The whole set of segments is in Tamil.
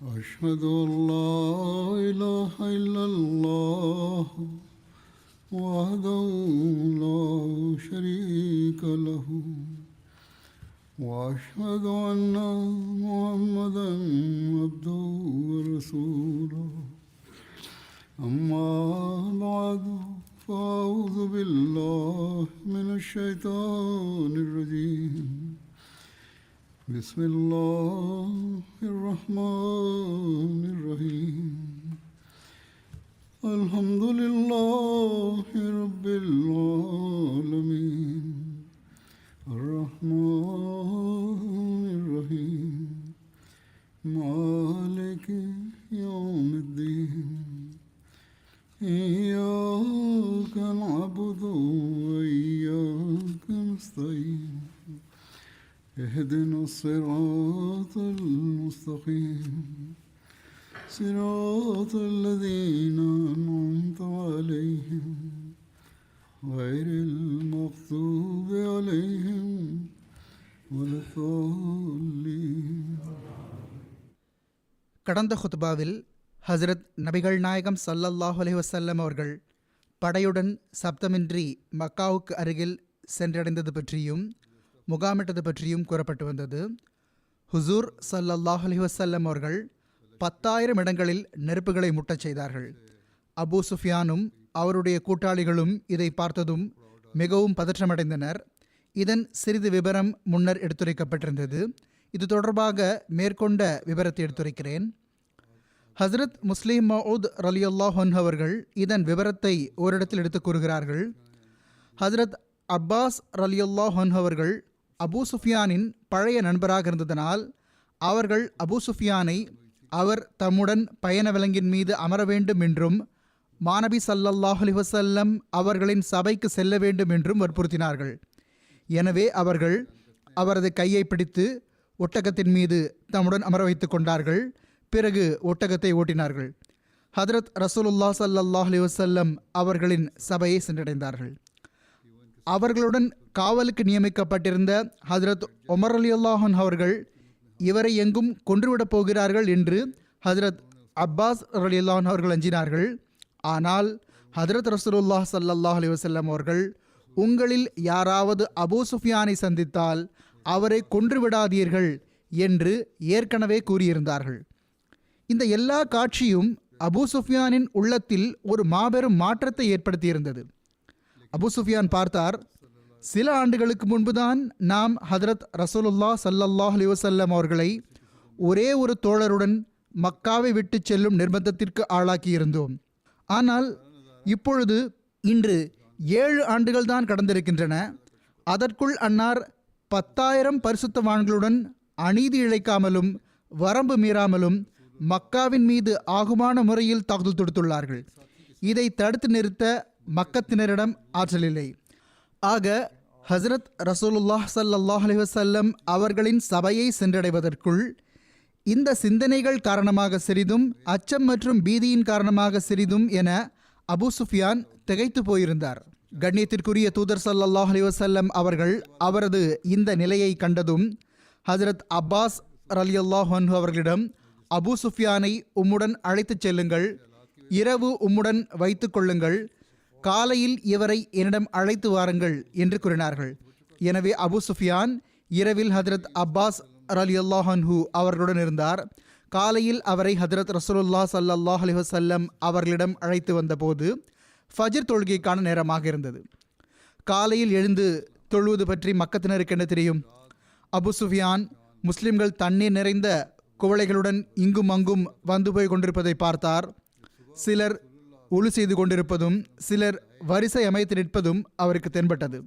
أشهد أن لا إله إلا الله وحده لا شريك له وأشهد أن محمدا عبده ورسوله أما بعد فأعوذ بالله من الشيطان الرجيم بسم الله الرحمن الرحيم الحمد لله رب العالمين الرحمن الرحيم مالك يوم الدين إياك نعبد وإياك نستعين اهدنا الصراط المستقيم صراط الذين أنعمت عليهم غير المغضوب عليهم ولا الضالين. கடந்த ஹுத்பாவில் ஹஸ்ரத் நபிகள் நாயகம் ஸல்லல்லாஹு அலைஹி வஸல்லம் அவர்கள் படையுடன் சப்தமின்றி மக்காவுக்கு அருகில் சென்றடைந்தது பற்றியும் முகாமிட்டது பற்றியும் கூறப்பட்டு வந்தது. ஹுசூர் ஸல்லல்லாஹு அலைஹி வஸல்லம் அவர்கள் 10,000 இடங்களில் நெருப்புகளை முட்டச் செய்தார்கள். அபூ சுஃபியானும் அவருடைய கூட்டாளிகளும் இதை பார்த்ததும் மிகவும் பதற்றமடைந்தனர். இதன் சிறிது விபரம் முன்னர் எடுத்துரைக்கப்பட்டிருந்தது. இது தொடர்பாக மேற்கொண்ட விபரத்தை எடுத்துரைக்கிறேன். ஹஸ்ரத் முஸ்லிம் மவுத் ரலியல்லாஹு அன்ஹு அவர்கள் இதன் விவரத்தை ஓரிடத்தில் எடுத்து கூறுகிறார்கள். ஹஸ்ரத் அப்பாஸ் ரலியல்லாஹு அன்ஹு அவர்கள் அபூ சுஃபியானின் பழைய நண்பராக இருந்ததனால் அவர்கள் அபூ சுஃபியானை அவர் தம்முடன் பயண விலங்கின் மீது அமர வேண்டும் என்றும் மாநபி ஸல்லல்லாஹு அலைஹி வஸல்லம் அவர்களின் சபைக்கு செல்ல வேண்டும் என்றும் வற்புறுத்தினார்கள். எனவே அவர்கள் அவரது கையை பிடித்து ஒட்டகத்தின் மீது தம்முடன் அமர வைத்து கொண்டார்கள். பிறகு ஒட்டகத்தை ஓட்டினார்கள். ஹதரத் ரசூலுல்லாஹ் ஸல்லல்லாஹு அலைஹி வஸல்லம் அவர்களின் சபையை சென்றடைந்தார்கள். அவர்களுடன் காவலுக்கு நியமிக்கப்பட்டிருந்த ஹதரத் உமர் ரலியல்லாஹு அன்ஹு அவர்கள் இவரை எங்கும் கொன்றுவிடப் போகிறார்கள் என்று ஹதரத் அப்பாஸ் ரலியல்லாஹு அன்ஹு அவர்கள் அஞ்சினார்கள். ஆனால் ஹதரத் ரசூலுல்லாஹ் ஸல்லல்லாஹு அலைஹி வஸல்லம் அவர்கள், உங்களில் யாராவது அபூ சுஃபியானை சந்தித்தால் அவரை கொன்றுவிடாதீர்கள் என்று ஏற்கனவே கூறியிருந்தார்கள். இந்த எல்லா காட்சியும் அபூ சுஃபியானின் உள்ளத்தில் ஒரு மாபெரும் மாற்றத்தை ஏற்படுத்தியிருந்தது. அபூ சுஃபியான் பார்த்தார், சில ஆண்டுகளுக்கு முன்புதான் நாம் ஹதரத் ரசூலுல்லாஹ் ஸல்லல்லாஹு அலைஹி வஸல்லம் அவர்களை ஒரே ஒரு தோழருடன் மக்காவை விட்டு செல்லும் நிர்பந்தத்திற்கு ஆளாக்கியிருந்தோம். ஆனால் இப்பொழுது இன்று 7 ஆண்டுகள் தான் கடந்திருக்கின்றன. அதற்குள் அன்னார் 10,000 பரிசுத்தவான்களுடன் அநீதி இழைக்காமலும் வரம்பு மீறாமலும் மக்காவின் மீது ஆகுமான முறையில் தாக்குதல் தொடுத்துள்ளார்கள். இதை தடுத்து நிறுத்த மக்கத்தினரிடம் ஆற்றலில்லை. ஆக ஹஸ்ரத் ரசூலுல்லாஹ் ஸல்லல்லாஹு அலைஹி வஸல்லம் அவர்களின் சபையை சென்றடைவதற்குள் இந்த சிந்தனைகள் காரணமாக சிறிதும் அச்சம் மற்றும் பீதியின் காரணமாக சிறிதும் என அபூ சுஃபியான் திகைத்து போயிருந்தார். கண்ணியத்திற்குரிய தூதர் ஸல்லல்லாஹு அலைஹி வஸல்லம் அவர்கள் அவரது இந்த நிலையை கண்டதும் ஹஸ்ரத் அப்பாஸ் ரலியல்லாஹு அன்ஹு அவர்களிடம், அபூ சுஃபியானை உம்முடன் அழைத்துச் செல்லுங்கள், இரவு உம்முடன் வைத்து கொள்ளுங்கள், காலையில் இவரை என்னிடம் அழைத்து வாருங்கள் என்று கூறினார்கள். எனவே அபூ சுஃபியான் இரவில் ஹதரத் அப்பாஸ் ரலியல்லாஹு அன்ஹு அவர்களுடன் இருந்தார். காலையில் அவரை ஹதரத் ரசூலுல்லாஹ் ஸல்லல்லாஹு அலைஹி வஸல்லம் அவர்களிடம் அழைத்து வந்தபோது ஃபஜ்ர் தொழுகைக்கான நேரமாக இருந்தது. காலையில் எழுந்து தொழுவது பற்றி மக்கத்தினருக்கு என்ன தெரியும்? அபூ சுஃபியான் முஸ்லிம்கள் தண்ணீர் நிறைந்த குவளைகளுடன் இங்கும் அங்கும் வந்து போய் கொண்டிருப்பதை பார்த்தார். சிலர் ஒழு செய்து கொண்டிருப்பதும் சிலர் வரிசை அமைத்து நிற்பதும் அவருக்கு தென்பட்டது.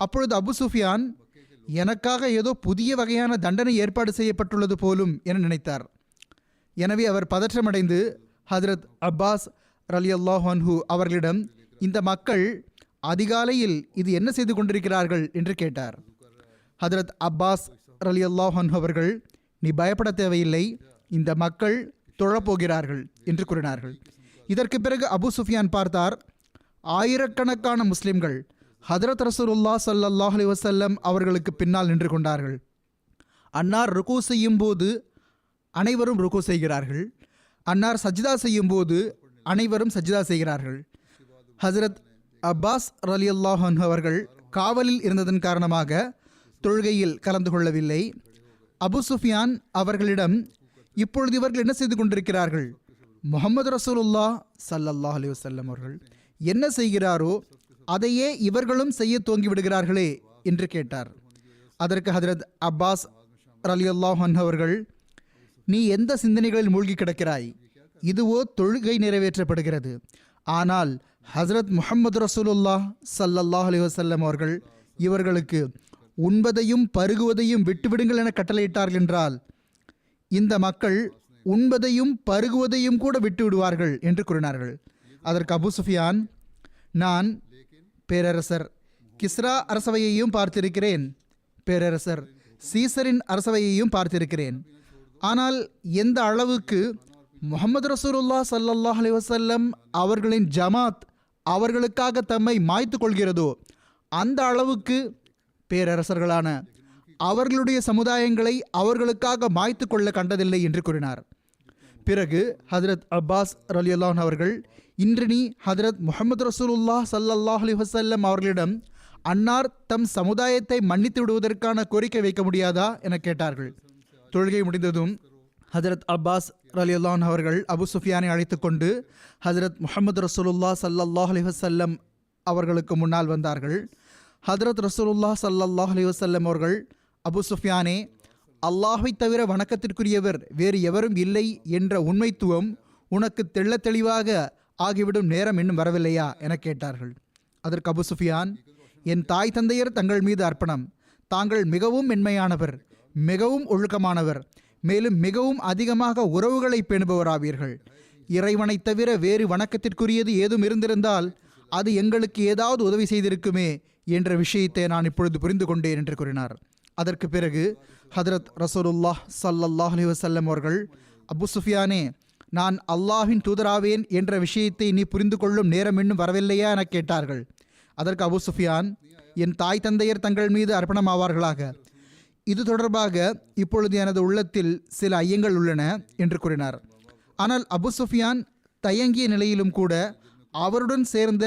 அப்பொழுது அபூ சுஃபியான், எனக்காக ஏதோ புதிய வகையான தண்டனை ஏற்பாடு செய்யப்பட்டுள்ளது போலும் என நினைத்தார். எனவே அவர் பதற்றமடைந்து ஹதரத் அப்பாஸ் ரலியல்லாஹு அன்ஹு அவர்களிடம், இந்த மக்கள் அதிகாலையில் இது என்ன செய்து கொண்டிருக்கிறார்கள் என்று கேட்டார். ஹதரத் அப்பாஸ் ரலியல்லாஹு அன்ஹு அவர்கள், நீ பயப்பட தேவையில்லை, இந்த மக்கள் தொழப்போகிறார்கள் என்று கூறினார்கள். இதற்கு பிறகு அபூ சுஃபியான் பார்த்தார், ஆயிரக்கணக்கான முஸ்லிம்கள் ஹதரத் ரசூலுல்லாஹ் ஸல்லல்லாஹு அலைஹி வஸல்லம் அவர்களுக்கு பின்னால் நின்று கொண்டார்கள். அன்னார் ருக்கு செய்யும் போது அனைவரும் ருக்கு செய்கிறார்கள். அன்னார் சஜ்தா செய்யும் போது அனைவரும் சஜ்தா செய்கிறார்கள். ஹசரத் அப்பாஸ் ரலியல்லாஹு அன்ஹு அவர்கள் காவலில் இருந்ததன் காரணமாக தொழுகையில் கலந்து கொள்ளவில்லை. அபு சுஃபியான் அவர்களிடம், இப்பொழுது இவர்கள் என்ன செய்து கொண்டிருக்கிறார்கள்? முஹம்மது ரசூலுல்லாஹ் ஸல்லல்லாஹு அலைஹி வஸல்லம் அவர்கள் என்ன செய்கிறாரோ அதையே இவர்களும் செய்ய துவங்கி விடுகிறார்களே என்று கேட்டார். அதற்கு ஹஜரத் அப்பாஸ் ரலியல்லாஹு அன்ஹு அவர்கள், நீ எந்த சிந்தனைகளில் மூழ்கி கிடக்கிறாய்? இதுவோ தொழுகை நிறைவேற்றப்படுகிறது. ஆனால் ஹஜரத் முஹம்மது ரசூலுல்லாஹ் ஸல்லல்லாஹு அலைஹி வஸல்லம் அவர்கள் இவர்களுக்கு உண்பதையும் பருகுவதையும் விட்டுவிடுங்கள் என கட்டளையிட்டார்கள் என்றால் இந்த மக்கள் உண்பதையும் பருகுவதையும் கூட விட்டு விடுவார்கள் என்று கூறினார்கள். அதற்கு அபு சுஃபியான், நான் பேரரசர் கிஸ்ரா அரசவையையும் பார்த்திருக்கிறேன், பேரரசர் சீசரின் அரசவையையும் பார்த்திருக்கிறேன். ஆனால் எந்த அளவுக்கு முஹம்மது ரசூலுல்லாஹ் ஸல்லல்லாஹு அலைஹி வஸல்லம் அவர்களின் ஜமாத் அவர்களுக்காக தம்மை மாய்த்து கொள்கிறதோ அந்த அளவுக்கு பேரரசர்களான அவர்களுடைய சமுதாயங்களை அவர்களுக்காக மாய்த்து கொள்ள கண்டதில்லை என்று கூறினார். பிறகு ஹஜரத் அப்பாஸ் ரலியல்லாஹு அன்ஹு அவர்கள், இன்று நீ ஹஜரத் முஹம்மது ரசூலுல்லாஹ் ஸல்லல்லாஹு அலைஹி வஸல்லம் அவர்களிடம் அன்னார் தம் சமுதாயத்தை மன்னித்து விடுவதற்கான கோரிக்கை வைக்க முடியாதா என கேட்டார்கள். தொழுகை முடிந்ததும் ஹஜரத் அப்பாஸ் ரலியல்லாஹு அன்ஹு அவர்கள் அபு சுஃபியானை அழைத்து கொண்டு ஹஜரத் முஹம்மது ரசூலுல்லாஹ் ஸல்லல்லாஹு அலைஹி வஸல்லம் அவர்களுக்கு முன்னால் வந்தார்கள். ஹஜரத் ரசூலுல்லாஹ் ஸல்லல்லாஹு அலைஹி வஸல்லம் அவர்கள், அபு சுஃபியானே, அல்லாஹை தவிர வணக்கத்திற்குரியவர் வேறு எவரும் இல்லை என்ற உண்மைத்துவம் உனக்கு தெள்ள தெளிவாக ஆகிவிடும் நேரம் இன்னும் வரவில்லையா என கேட்டார்கள். அதற்கு அபு சுஃபியான், என் தாய் தந்தையர் தங்கள் மீது அர்ப்பணம். தாங்கள் மிகவும் மென்மையானவர், மிகவும் ஒழுக்கமானவர், மேலும் மிகவும் அதிகமாக உறவுகளை பேணுபவராவீர்கள். இறைவனை தவிர வேறு வணக்கத்திற்குரியது ஏதும் இருந்திருந்தால் அது எங்களுக்கு ஏதாவது உதவி செய்திருக்குமே என்ற விஷயத்தை நான் இப்பொழுது புரிந்து கொண்டேன் என்று கூறினார். அதற்கு பிறகு ஹதரத் ரசூலுல்லாஹ் ஸல்லல்லாஹு அலைஹி வஸல்லம் அவர்கள், அபு சுஃபியானே, நான் அல்லாஹ்வின் தூதராவேன் என்ற விஷயத்தை நீ புரிந்து கொள்ளும் நேரம் இன்னும் வரவில்லையா என கேட்டார்கள். அதற்கு அபு சுஃபியான், என் தாய் தந்தையர் தங்கள் மீது அர்ப்பணமாவார்களாக. இது தொடர்பாக இப்பொழுது எனது உள்ளத்தில் சில ஐயங்கள் உள்ளன என்று கூறினார். ஆனால் அபு சுஃபியான் தயங்கிய நிலையிலும் கூட அவருடன் சேர்ந்த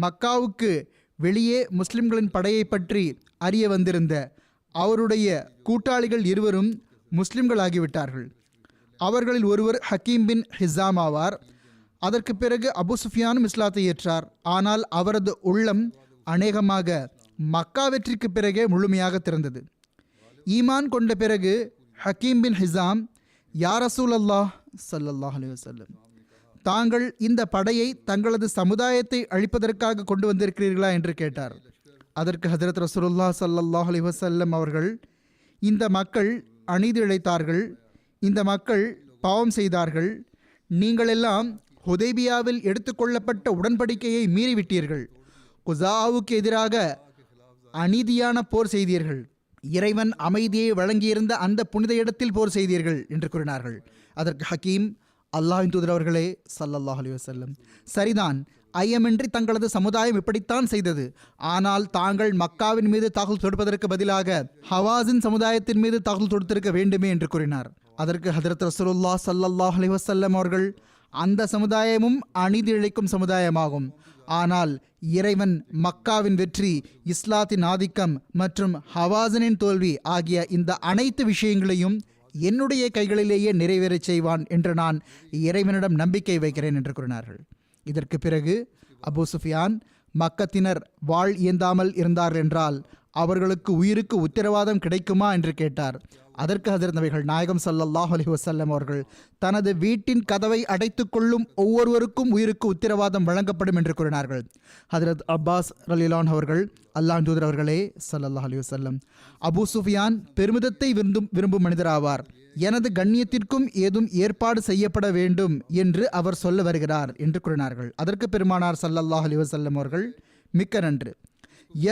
மக்காவுக்கு வெளியே முஸ்லிம்களின் படையை பற்றி அறிய வந்திருந்த அவருடைய கூட்டாளிகள் இருவரும் முஸ்லிம்களாகிவிட்டார்கள். அவர்களில் ஒருவர் ஹக்கீம் பின் ஹிஸாம் ஆவார். அதற்கு பிறகு அபு சுஃபியானும் இஸ்லாத்தை ஏற்றார். ஆனால் அவரது உள்ளம் அநேகமாக மக்கா வெற்றிக்கு பிறகே முழுமையாக திறந்தது. ஈமான் கொண்ட பிறகு ஹக்கீம் பின் ஹிஸாம், யா ரசூலல்லாஹ் ஸல்லல்லாஹு அலைஹி வஸல்லம், தாங்கள் இந்த படையை தங்களது சமுதாயத்தை அழிப்பதற்காக கொண்டு வந்திருக்கிறீர்களா என்று கேட்டார். அதற்கு ஹஜரத் ரசூலுல்லாஹ் ஸல்லல்லாஹு அலைஹி வஸல்லம் அவர்கள், இந்த மக்கள் அநீதி இழைத்தார்கள், இந்த மக்கள் பாவம் செய்தார்கள், நீங்களெல்லாம் ஹுதைபியாவில் எடுத்துக்கொள்ளப்பட்ட உடன்படிக்கையை மீறிவிட்டீர்கள், குஸாவுக்கு எதிராக அநீதியான போர் செய்தீர்கள், இறைவன் அமைதியை வழங்கியிருந்த அந்த புனித இடத்தில் போர் செய்தீர்கள் என்று கூறினார்கள். அதற்கு ஹக்கீம், அல்லாஹ்வின் தூதர் அவர்களே ஸல்லல்லாஹு அலைஹி வஸல்லம், சரிதான், ஐயமின்றி தங்களது சமுதாயம் இப்படித்தான் செய்தது. ஆனால் தாங்கள் மக்காவின் மீது தாக்குதல் தொடுப்பதற்கு பதிலாக ஹவாஸின் சமுதாயத்தின் மீது தாக்குதல் தொடுத்திருக்க வேண்டுமே என்று கூறினார். அதற்கு ஹஜரத் ரசூலுல்லாஹ் ஸல்லல்லாஹு அலைஹி வஸல்லம் அவர்கள், அந்த சமுதாயமும் அநீதி இழைக்கும் சமுதாயமாகும். ஆனால் இறைவன் மக்காவின் வெற்றி, இஸ்லாத்தின் ஆதிக்கம் மற்றும் ஹவாஸினின் தோல்வி ஆகிய இந்த அனைத்து விஷயங்களையும் என்னுடைய கைகளிலேயே நிறைவேறச் செய்வான் என்று நான் இறைவனிடம் நம்பிக்கை வைக்கிறேன் என்று கூறினார்கள். இதற்கு பிறகு அபு சுஃபியான், மக்கத்தினர் வாழ் இயந்தாமல் இருந்தார்கள் என்றால் அவர்களுக்கு உயிருக்கு உத்தரவாதம் கிடைக்குமா என்று கேட்டார். அதற்கு ஹஜரத் நபிகள் நாயகம் ஸல்லல்லாஹு அலைஹி வஸல்லம் அவர்கள், தனது வீட்டின் கதவை அடைத்து கொள்ளும் ஒவ்வொருவருக்கும் உயிருக்கு உத்தரவாதம் வழங்கப்படும் என்று கூறினார்கள். ஹஜரத் அப்பாஸ் ரலியல்லாஹு அன்ஹு அவர்கள், அல்லாஹ்வின் தூதர் அவர்களே ஸல்லல்லாஹு அலைஹி வஸல்லம், அபு சுஃபியான் பெருமிதத்தை விரும்பும் மனிதராவார். எனது கண்ணியத்திற்கும் ஏதும் ஏற்பாடு செய்யப்பட வேண்டும் என்று அவர் சொல்ல வருகிறார் என்று கூறினார்கள். அதற்கு பெருமானார் ஸல்லல்லாஹு அலைஹி வஸல்லம் அவர்கள், மிக்க நன்று,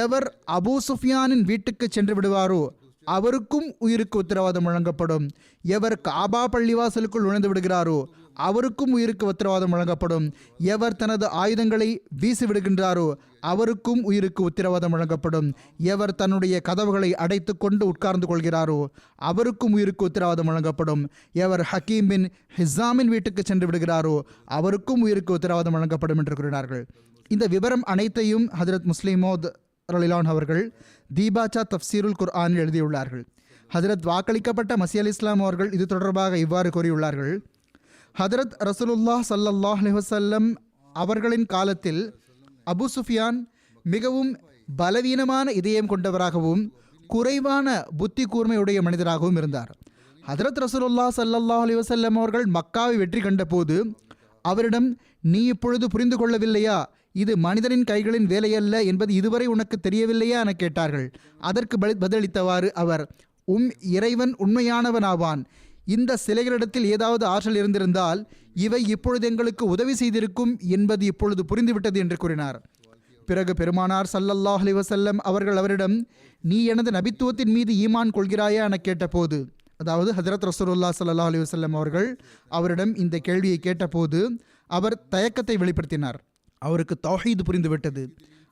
எவர் அபு சுஃபியானின் வீட்டுக்கு சென்று விடுவாரோ அவருக்கும் உயிருக்கு உத்தரவாதம் வழங்கப்படும். எவர் காபா பள்ளிவாசலுக்குள் நுழைந்து விடுகிறாரோ அவருக்கும் உயிருக்கு உத்தரவாதம் வழங்கப்படும். எவர் தனது ஆயுதங்களை வீசி விடுகின்றாரோ அவருக்கும் உயிருக்கு உத்தரவாதம் வழங்கப்படும். எவர் தன்னுடைய கதவுகளை அடைத்து கொண்டு உட்கார்ந்து கொள்கிறாரோ அவருக்கும் உயிருக்கு உத்தரவாதம் வழங்கப்படும். எவர் ஹக்கீம் பின் ஹிசாமின் வீட்டுக்கு சென்று விடுகிறாரோ அவருக்கும் உயிருக்கு உத்தரவாதம் வழங்கப்படும் என்று கூறினார்கள். இந்த விவரம் அனைத்தையும் ஹஜரத் முஸ்லிமோத் ரலிலான் அவர்கள் தீபாச்சா தஃப்சீருல் குர்ஆனில் எழுதியுள்ளார்கள். ஹஜரத் வாக்களிக்கப்பட்ட மஸீஹ் அலைஹிஸ்ஸலாம் அவர்கள் இது தொடர்பாக இவ்வாறு கூறியுள்ளார்கள். ஹஜரத் ரசூலுல்லாஹ் ஸல்லல்லாஹு அலைஹி வஸல்லம் அவர்களின் காலத்தில் அபு சுஃபியான் மிகவும் பலவீனமான இதயம் கொண்டவராகவும் குறைவான புத்தி கூர்மையுடைய மனிதராகவும் இருந்தார். ஹஜரத் ரசூலுல்லாஹ் ஸல்லல்லாஹு அலைஹி வஸல்லம் அவர்கள் மக்காவை வெற்றி கண்ட போது அவரிடம், நீ இப்பொழுது புரிந்து கொள்ளவில்லையா, இது மனிதனின் கைகளின் வேலையல்ல என்பது இதுவரை உனக்கு தெரியவில்லையா என கேட்டார்கள். அதற்கு பதிலளித்தவாறு அவர், இறைவன் உண்மையானவனாவான். இந்த சிலைகளிடத்தில் ஏதாவது ஆற்றல் இருந்திருந்தால் இவை இப்பொழுது எங்களுக்கு உதவி செய்திருக்கும் என்பது இப்பொழுது புரிந்துவிட்டது என்று கூறினார். பிறகு பெருமானார் ஸல்லல்லாஹு அலைஹி வஸல்லம் அவர்கள் அவரிடம், நீ எனது நபித்துவத்தின் மீது ஈமான் கொள்கிறாயா என கேட்டபோது, அதாவது ஹஜரத் ரசூலுல்லாஹ் ஸல்லல்லாஹு அலைஹி வஸல்லம் அவர்கள் அவரிடம் இந்த கேள்வியை கேட்டபோது அவர் தயக்கத்தை வெளிப்படுத்தினார். அவருக்கு தௌஹீத் புரிந்துவிட்டது,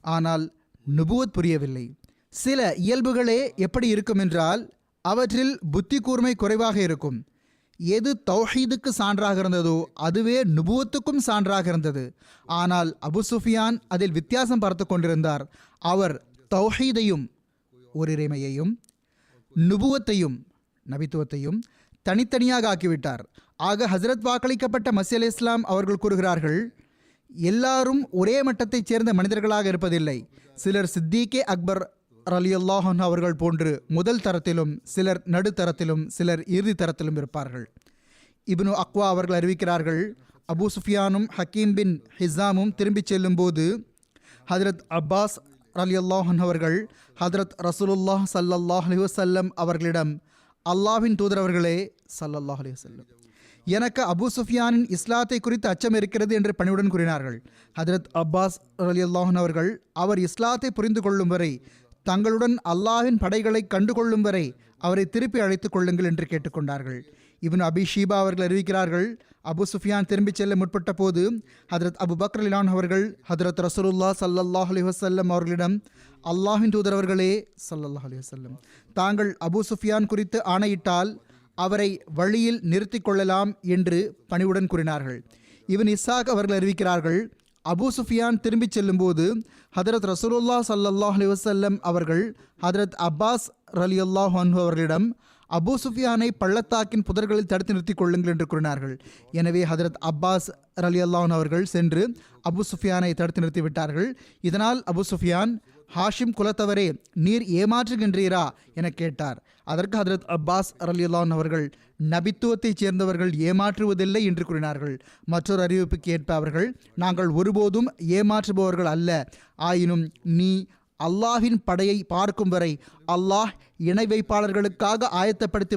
ஆனால் நுபுவத் புரியவில்லை. சில இயல்புகளே எப்படி இருக்கும் என்றால் அவற்றில் புத்தி கூர்மை குறைவாக இருக்கும். எது தௌஹீதுக்கு சான்றாக இருந்ததோ அதுவே நுபுவத்துக்கும் சான்றாக இருந்தது. ஆனால் அபு சுஃபியான் அதில் வித்தியாசம் பார்த்து கொண்டிருந்தார். அவர் தௌஹீதையும் ஓரிறைமையையும் நுபுவத்தையும் நபித்துவத்தையும் தனித்தனியாக ஆக்கிவிட்டார். ஆக ஹசரத் வாக்களிக்கப்பட்ட மஸீஹ் அலைஹிஸ்ஸலாம் அவர்கள் கூறுகிறார்கள், எல்லாரும் ஒரே மட்டத்தைச் சேர்ந்த மனிதர்களாக இருப்பதில்லை. சிலர் சித்திகே அக்பர் ரலியல்லாஹு அன்ஹு அவர்கள் போன்று முதல் தரத்திலும், சிலர் நடுத்தரத்திலும், சிலர் இறுதி தரத்திலும் இருப்பார்கள். இப்னு அக்வா அவர்கள் அறிவிக்கிறார்கள், அபு சுஃபியானும் ஹக்கீம் பின் ஹிசாமும் திரும்பிச் செல்லும் போது ஹஜரத் அப்பாஸ் ரலியல்லாஹு அன்ஹு அவர்கள் ஹஜரத் ரசூலுல்லாஹ் ஸல்லல்லாஹு அலைஹி வஸல்லம் அவர்களிடம், அல்லாஹ்வின் தூதரவர்களே ஸல்லல்லாஹு அலைஹி வஸல்லம், எனக்கு அபு சுஃபியானின் இஸ்லாத்தை குறித்து அச்சம் இருக்கிறது என்று பணிவுடன் கூறினார்கள். ஹஜரத் அப்பாஸ் ரலியல்லாஹு அன்ஹு அவர்கள், அவர் இஸ்லாத்தை புரிந்து கொள்ளும் வரை, தங்களுடன் அல்லாஹ்வின் படைகளை கண்டுகொள்ளும் வரை அவரை திருப்பி அழைத்துக் கொள்ளுங்கள் என்று கேட்டுக்கொண்டார்கள். இப்னு அபி ஷீபா அவர்கள் அறிவிக்கிறார்கள், அபு சுஃபியான் திரும்பிச் செல்ல முற்பட்ட போது ஹஜரத் அபு பக்ர் ரலியல்லாஹு அவர்கள் ஹஜரத் ரசூலுல்லாஹ் ஸல்லல்லாஹு அலைஹி வஸல்லம் அவர்களிடம், அல்லாஹ்வின் தூதரவர்களே ஸல்லல்லாஹு அலைஹி வஸல்லம், தாங்கள் அபு சுஃபியான் குறித்து ஆணையிட்டால் அவரை வழியில் நிறுத்தி கொள்ளலாம் என்று பணிவுடன் கூறினார்கள். இப்னு இஸ்ஹாக் அவர்கள் அறிவிக்கிறார்கள், அபு சுஃபியான் திரும்பிச் செல்லும்போது ஹதரத் ரசூலுல்லாஹ் ஸல்லல்லாஹு அலைஹி வஸல்லம் அவர்கள் ஹதரத் அப்பாஸ் ரலியல்லாஹு அன்ஹு அவர்களிடம், அபு சுஃபியானை பள்ளத்தாக்கின் புதர்களில் தடுத்து நிறுத்திக் கொள்ளுங்கள் என்று கூறினார்கள். எனவே ஹதரத் அப்பாஸ் ரலியல்லாஹு அன்ஹு அவர்கள் சென்று அபு சுஃபியானை தடுத்து நிறுத்திவிட்டார்கள். இதனால் அபு சுஃபியான், ஹாஷிம் குலத்தவரே, நீர் ஏமாற்றுகின்றீரா என கேட்டார். அதற்கு ஹதரத் அப்பாஸ் ரலியல்லாஹு அன்ஹு அவர்கள், நபித்துவத்தைச் சேர்ந்தவர்கள் ஏமாற்றுவதில்லை என்று கூறினார்கள். மற்றொரு அறிவிப்புக்கு ஏற்ப அவர்கள், நாங்கள் ஒருபோதும் ஏமாற்றுபவர்கள் அல்ல, ஆயினும் நீ அல்லாஹின் படையை பார்க்கும் வரை, அல்லாஹ் இணை வைப்பாளர்களுக்காக ஆயத்தப்படுத்தி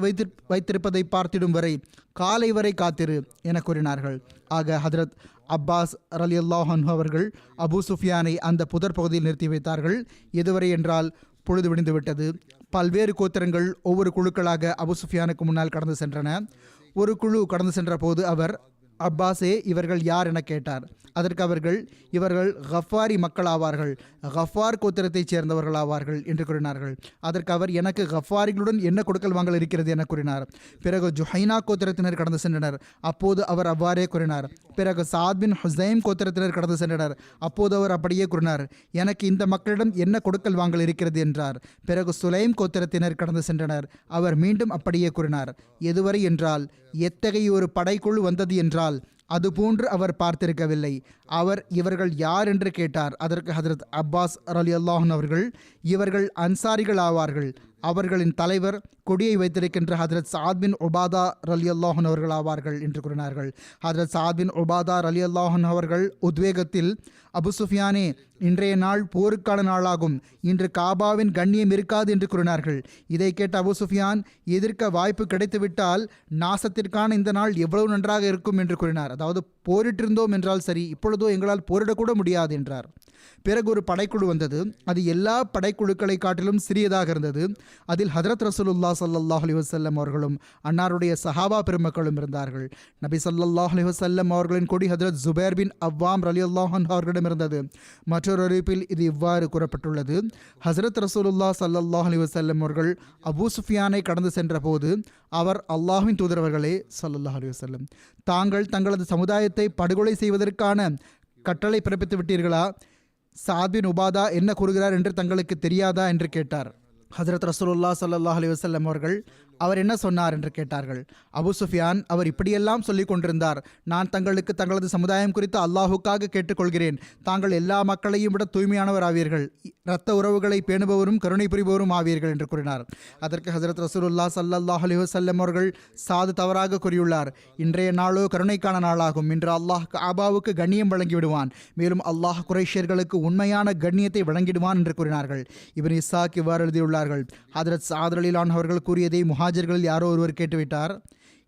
வைத்திருப்பதை பார்த்திடும் வரை காலை வரை காத்திரு என கூறினார்கள். ஆக ஹதரத் அப்பாஸ் ரலியல்லாஹு அன்ஹு அவர்கள் அபு சுஃபியானை அந்த புதர் பகுதியில் நிறுத்தி வைத்தார்கள். எதுவரை என்றால் பொழுது விடிந்துவிட்டது. பல்வேறு கோத்திரங்கள் ஒவ்வொரு குழுக்களாக அபு சுஃபியானுக்கு முன்னால் கடந்து சென்றன. ஒரு குழு கடந்து சென்ற போது அவர், அப்பாஸே, இவர்கள் யார் என கேட்டார். அதற்கு அவர்கள், இவர்கள் கஃபாரி மக்கள் ஆவார்கள், கஃபார் கோத்திரத்தைச் சேர்ந்தவர்கள் ஆவார்கள் என்று கூறினார்கள். அதற்கு அவர், எனக்கு கஃபாரிகளுடன் என்ன கொடுக்கல் வாங்கல் இருக்கிறது என கூறினார். பிறகு ஜுஹைனா கோத்திரத்தினர் கடந்து சென்றனர். அப்போது அவர் அவ்வாறே கூறினார். பிறகு சாத் பின் ஹுசைம் கோத்திரத்தினர் கடந்து சென்றனர். அப்போது அவர் அப்படியே கூறினார், எனக்கு இந்த மக்களிடம் என்ன கொடுக்கல் வாங்கல் இருக்கிறது என்றார். பிறகு சுலைம் கோத்திரத்தினர் கடந்து சென்றனர். அவர் மீண்டும் அப்படியே கூறினார். எதுவரை என்றால், எத்தகைய ஒரு படைக்குழு வந்தது என்றால் அதுபோன்று அவர் பார்த்திருக்கவில்லை. அவர், இவர்கள் யார் என்று கேட்டார். அதற்கு ஹதரத் அப்பாஸ் ரலியல்லாஹு அன்ஹு அவர்கள், இவர்கள் அன்சாரிகள் ஆவார்கள், அவர்களின் தலைவர் கொடியை வைத்திருக்கின்ற ஹதரத் சாத் பின் உபாதா ரலியல்லாஹு அன்ஹு அவர்கள் ஆவார்கள் என்று கூறினார்கள். ஹதரத் சாத் பின் உபாதா ரலியல்லாஹு அன்ஹு அவர்கள் உத்வேகத்தில், அபு சுஃபியானே, இன்றைய நாள் போருக்கான நாளாகும், இன்று காபாவின் கண்ணியம் இருக்காது என்று கூறினார்கள். இதை கேட்ட அபு சுஃபியான், எதிர்க்க வாய்ப்பு கிடைத்துவிட்டால் நாசத்திற்கான இந்த நாள் எவ்வளவு நன்றாக இருக்கும் என்று கூறினார். அதாவது, போரிட்டிருந்தோம் என்றால் சரி, இப்பொழுதோ எங்களால் போரிடக்கூட முடியாது என்றார். பிறகு ஒரு படைக்குழு வந்தது. அது எல்லா படைக்குழுக்களை காட்டிலும் சிறியதாக இருந்தது. அதில் ஹதரத் ரசூலுல்லாஹ் ஸல்லல்லாஹு அலைஹி வஸல்லம் அவர்களும் அன்னாருடைய சஹாபா பெருமக்களும் இருந்தார்கள். நபி ஸல்லல்லாஹு அலைஹி வஸல்லம் அவர்களின் கொடி ஹதரத் ஜுபைர் பின் அவ்வாம் ரலியல்லாஹு அன்ஹு அவர்களிடம் இருந்தது. மற்றொரு அறிவிப்பில் இது இவ்வாறு கூறப்பட்டுள்ளது: ஹசரத் ரசூலுல்லாஹ் ஸல்லல்லாஹு அலைஹி வஸல்லம் அவர்கள் அபூ சுஃபியானை கடந்து சென்ற போது அவர், அல்லாஹ்வின் தூதரவர்களே ஸல்லல்லாஹு அலைஹி வஸல்லம், தாங்கள் தங்களது சமுதாயத்தை படுகொலை செய்வதற்கான கட்டளை பிறப்பித்து விட்டீர்களா? சாத் பின் உபாதா என்ன கூறுகிறார் என்று தங்களுக்கு தெரியாதா என்று கேட்டார். ஹஜரத் ரசூலுல்லாஹ் ஸல்லல்லாஹு அலைஹி வஸல்லம் அவர்கள், அவர் என்ன சொன்னார் என்று கேட்டார்கள். அபூ சுஃபியான், அவர் இப்படியெல்லாம் சொல்லிக் கொண்டிருந்தார்: நான் தங்களுக்கு தங்களது சமுதாயம் குறித்து அல்லாஹுக்காக கேட்டுக்கொள்கிறேன், தாங்கள் எல்லா மக்களையும் விட தூய்மையானவர் ஆவீர்கள், இரத்த உறவுகளை பேணுபவரும் கருணை புரிபவரும் ஆவீர்கள் என்று கூறினார். அதற்கு ஹஜரத் ரசூலுல்லாஹ் ஸல்லல்லாஹு அலைஹி வஸல்லம் அவர்கள், சாது தவறாக கூறியுள்ளார். இன்றைய நாளோ கருணைக்கான நாளாகும். இன்று அல்லாஹ் காபாவுக்கு கண்ணியம் வழங்கிவிடுவான், மேலும் அல்லாஹ் குறைஷியர்களுக்கு உண்மையான கண்ணியத்தை வழங்கிடுவான் என்று கூறினார்கள். இப்னு இஸ்ஹாக் இவ்வாறு எழுதியுள்ளார்கள்: ஹஜரத் சாத் ரலியல்லாஹு அவர்கள் கூறியதை முஹாஜிர்களில் யாரோ ஒருவர் கேட்டுவிட்டார்.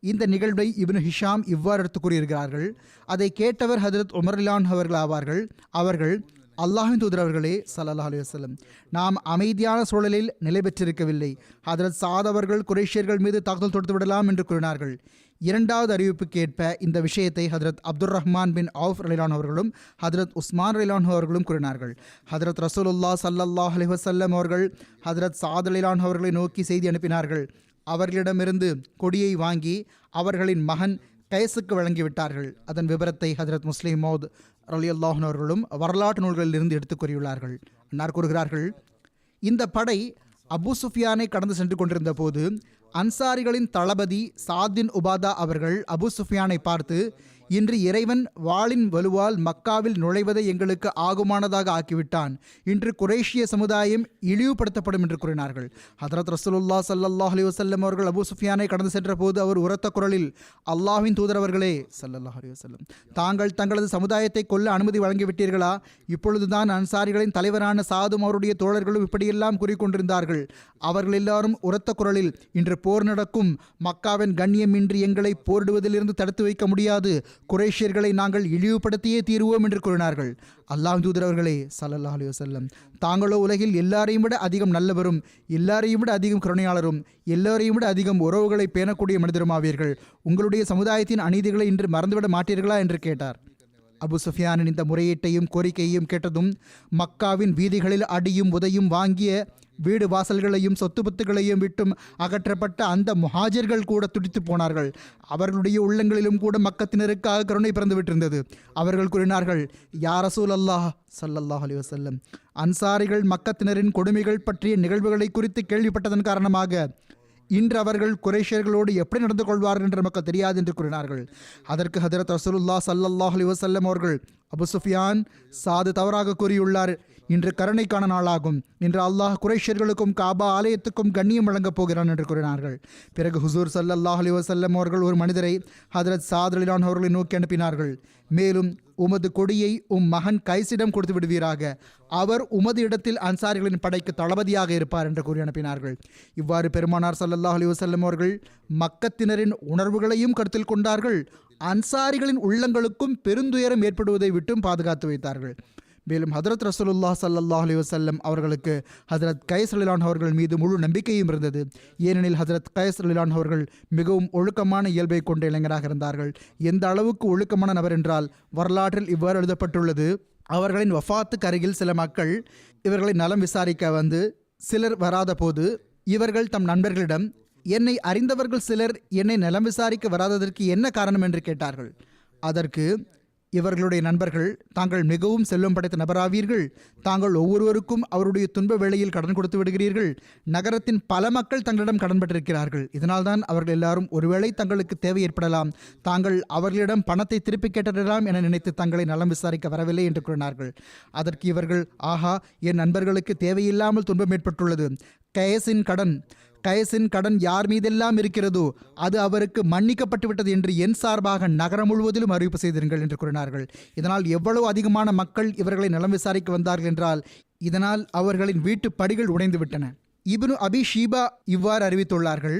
இந்த நிகழ்வை இப்னு ஹிஷாம் இவ்வாறு எடுத்து கூறியிருக்கிறார்கள்: அதை கேட்டவர் ஹஜரத் உமர் ரலியல்லாஹு அவர்கள் ஆவார்கள். அவர்கள், அல்லாஹ்வின் தூதர் அவர்களே ஸல்லல்லாஹு அலைஹி வஸல்லம், நாம் அமைதியான சூழலில் நிலை பெற்றிருக்கவில்லை. ஹஜரத் சாத் அவர்கள் குறைஷியர்கள் மீது தாக்குதல் தொடுத்து விடலாம் என்று கூறினார்கள். இரண்டாவது அறிவிப்புக்கு ஏற்ப இந்த விஷயத்தை ஹஜரத் அப்துர் ரஹ்மான் பின் அவுஃப் ரலியல்லாஹு அவர்களும் ஹஜரத் உஸ்மான் ரலியல்லாஹு அவர்களும் கூறினார்கள். ஹஜரத் ரசூலுல்லாஹ் ஸல்லல்லாஹு அலைஹி வஸல்லம் அவர்கள் ஹஜரத் சாத் ரலியல்லாஹு அவர்களை நோக்கி செய்தி அனுப்பினார்கள். அவர்களிடமிருந்து கொடியை வாங்கி அவர்களின் மகன் கைஸுக்கு வழங்கிவிட்டார்கள். அதன் விபரத்தை ஹஜரத் முஸ்லிம் மௌத் ரலியல்லாஹு அவர்களும் வரலாற்று நூல்களிலிருந்து எடுத்துக் கூறியுள்ளார்கள். அன்னார் கூறுகிறார்கள்: இந்த படை அபூ சுஃபியானை கடந்து சென்று கொண்டிருந்த போது அன்சாரிகளின் தளபதி சாத் பின் உபாதா அவர்கள் அபூ சுஃபியானை பார்த்து, இன்று இறைவன் வாளின் வலுவால் மக்காவில் நுழைவதை எங்களுக்கு ஆகுமானதாக ஆக்கிவிட்டான். இன்று குறைஷிய சமுதாயம் இழிவுபடுத்தப்படும் என்று கூறினார்கள். ஹதரத் ரசூலுல்லாஹ் ஸல்லல்லாஹு அலைஹி வஸல்லம் அவர்கள் அபூ சுஃபியானை கடந்து சென்ற போது அவர் உரத்த குரலில், அல்லாஹ்வின் தூதரவர்களே ஸல்லல்லாஹு அலைஹி வஸல்லம், தாங்கள் தங்களது சமுதாயத்தை கொல்ல அனுமதி வழங்கிவிட்டீர்களா? இப்பொழுதுதான் அன்சாரிகளின் தலைவரான சாதும் அவருடைய தோழர்களும் இப்படியெல்லாம் கூறிக்கொண்டிருந்தார்கள். அவர்கள் எல்லாரும் உரத்த குரலில், இன்று போர் நடக்கும், மக்காவின் கண்ணியமின்றி எங்களை போரிடுவதிலிருந்து தடுத்து வைக்க முடியாது, குறைஷியர்களை நாங்கள் இழிவுபடுத்தியே தீருவோம் என்று கூறினார்கள். அல்லாஹ்வின் தூதர் அவர்களே ஸல்லல்லாஹு அலைஹி வஸல்லம், தாங்களோ உலகில் எல்லாரையும் விட அதிகம் நல்லவரும், எல்லாரையும் விட அதிகம் கருணையாளரும், எல்லாரையும் விட அதிகம் உறவுகளை பேணக்கூடிய மனிதருமாவீர்கள். உங்களுடைய சமுதாயத்தின் அநீதிகளை இன்று மறந்துவிட மாட்டீர்களா என்று கேட்டார். அபு சுஃபியானின் இந்த முறையீட்டையும் கோரிக்கையையும் கேட்டதும் மக்காவின் வீதிகளில் அடியும் உதையும் வாங்கிய வீடு வாசல்களையும் சொத்து பத்துகளையும் விட்டும் அகற்றப்பட்ட அந்த முஹாஜிர்கள் கூட துடித்து போனார்கள். அவர்களுடைய உள்ளங்களிலும் கூட மக்கத்தினருக்காக கருணை பிறந்து விட்டிருந்தது. அவர்கள் கூறினார்கள்: யா ரசூலல்லாஹ் ஸல்லல்லாஹு அலைஹி வஸல்லம், அன்சாரிகள் மக்கத்தினரின் கொடுமைகள் பற்றிய நிகழ்வுகளை குறித்து கேள்விப்பட்டதன் காரணமாக இன்று அவர்கள் குறைஷியர்களோடு எப்படி நடந்து கொள்வார்கள் என்று நமக்கு தெரியாது என்று கூறினார்கள். அதற்கு ஹதரத் ரசூலுல்லாஹ் ஸல்லல்லாஹு அலைஹி வஸல்லம் அவர்கள், அபு சுஃபியான், சாது தவறாக கூறியுள்ளார். இன்று கருணைக்கான நாளாகும். இன்று அல்லாஹ் குறைஷியர்களுக்கும் காபா ஆலயத்துக்கும் கண்ணியம் வழங்கப் போகிறான் என்று கூறினார்கள். பிறகு ஹுசூர் ஸல்லல்லாஹு அலைஹி வஸல்லம் அவர்கள் ஒரு மனிதரை ஹதரத் சாத் ரலியல்லாஹு அவர்களை நோக்கி அனுப்பினார்கள். மேலும், உமது கொடியை மகன் கைஸிடம் கொடுத்து விடுவீராக, அவர் உமது இடத்தில் அன்சாரிகளின் படைக்கு தளபதியாக இருப்பார் என்று கூறி அனுப்பினார்கள். இவ்வாறு பெருமானார் ஸல்லல்லாஹு அலைஹி வஸல்லம் அவர்கள் மக்கத்தினரின் உணர்வுகளையும் கருத்தில் கொண்டார்கள், அன்சாரிகளின் உள்ளங்களுக்கும் பெருந்துயரம் ஏற்படுவதை விட்டும் பாதுகாத்து வைத்தார்கள். மேலும் ஹதரத் ரசூலுல்லாஹ் ஸல்லல்லாஹு அலைஹி வஸல்லம் அவர்களுக்கு ஹதரத் கைஸ் ரலியல்லாஹு அவர்கள் மீது முழு நம்பிக்கையும் இருந்தது. ஏனெனில் ஹதரத் கைஸ் ரலியல்லாஹு அவர்கள் மிகவும் ஒழுக்கமான இயல்பை கொண்ட இளைஞராக இருந்தார்கள். எந்த அளவுக்கு ஒழுக்கமான நபர் என்றால், வரலாற்றில் இவ்வாறு எழுதப்பட்டுள்ளது: அவர்களின் வஃபாத்துக்கு அருகில் சில மக்கள் இவர்களை நலம் விசாரிக்க வந்து சிலர் வராத போது இவர்கள் தம் நண்பர்களிடம், என்னை அறிந்தவர்கள் சிலர் என்னை நலம் விசாரிக்க வராததற்கு என்ன காரணம் என்று கேட்டார்கள். அதற்கு இவர்களுடைய நண்பர்கள், தாங்கள் மிகவும் செல்வம் படைத்த நபராவீர்கள், தாங்கள் ஒவ்வொருவருக்கும் அவருடைய துன்ப வேளையில் கடன் கொடுத்து விடுகிறீர்கள், நகரத்தின் பல மக்கள் தங்களிடம் கடன் பெற்றிருக்கிறார்கள், இதனால்தான் அவர்கள் எல்லாரும் ஒருவேளை தங்களுக்கு தேவை ஏற்படலாம், தாங்கள் அவர்களிடம் பணத்தை திருப்பி கேட்டிடலாம் என நினைத்து தங்களை நலம் விசாரிக்க வரவில்லை என்று கூறினார்கள். அதற்கு இவர்கள், ஆஹா, என் நண்பர்களுக்கு தேவையில்லாமல் துன்பம் ஏற்பட்டுள்ளது, கைஸின் கடன் யார் மீதெல்லாம் இருக்கிறதோ அது அவருக்கு மன்னிக்கப்பட்டு விட்டது என்று என் சார்பாக நகரம் முழுவதிலும் அறிவிப்பு செய்திருங்கள் என்று கூறினார்கள். இதனால் எவ்வளவு அதிகமான மக்கள் இவர்களை நலம் விசாரிக்க வந்தார்கள் என்றால், இதனால் அவர்களின் வீட்டு படிகள் உடைந்து விட்டன. இப்னு அபி ஷீபா இவ்வாறு அறிவித்துள்ளார்கள்: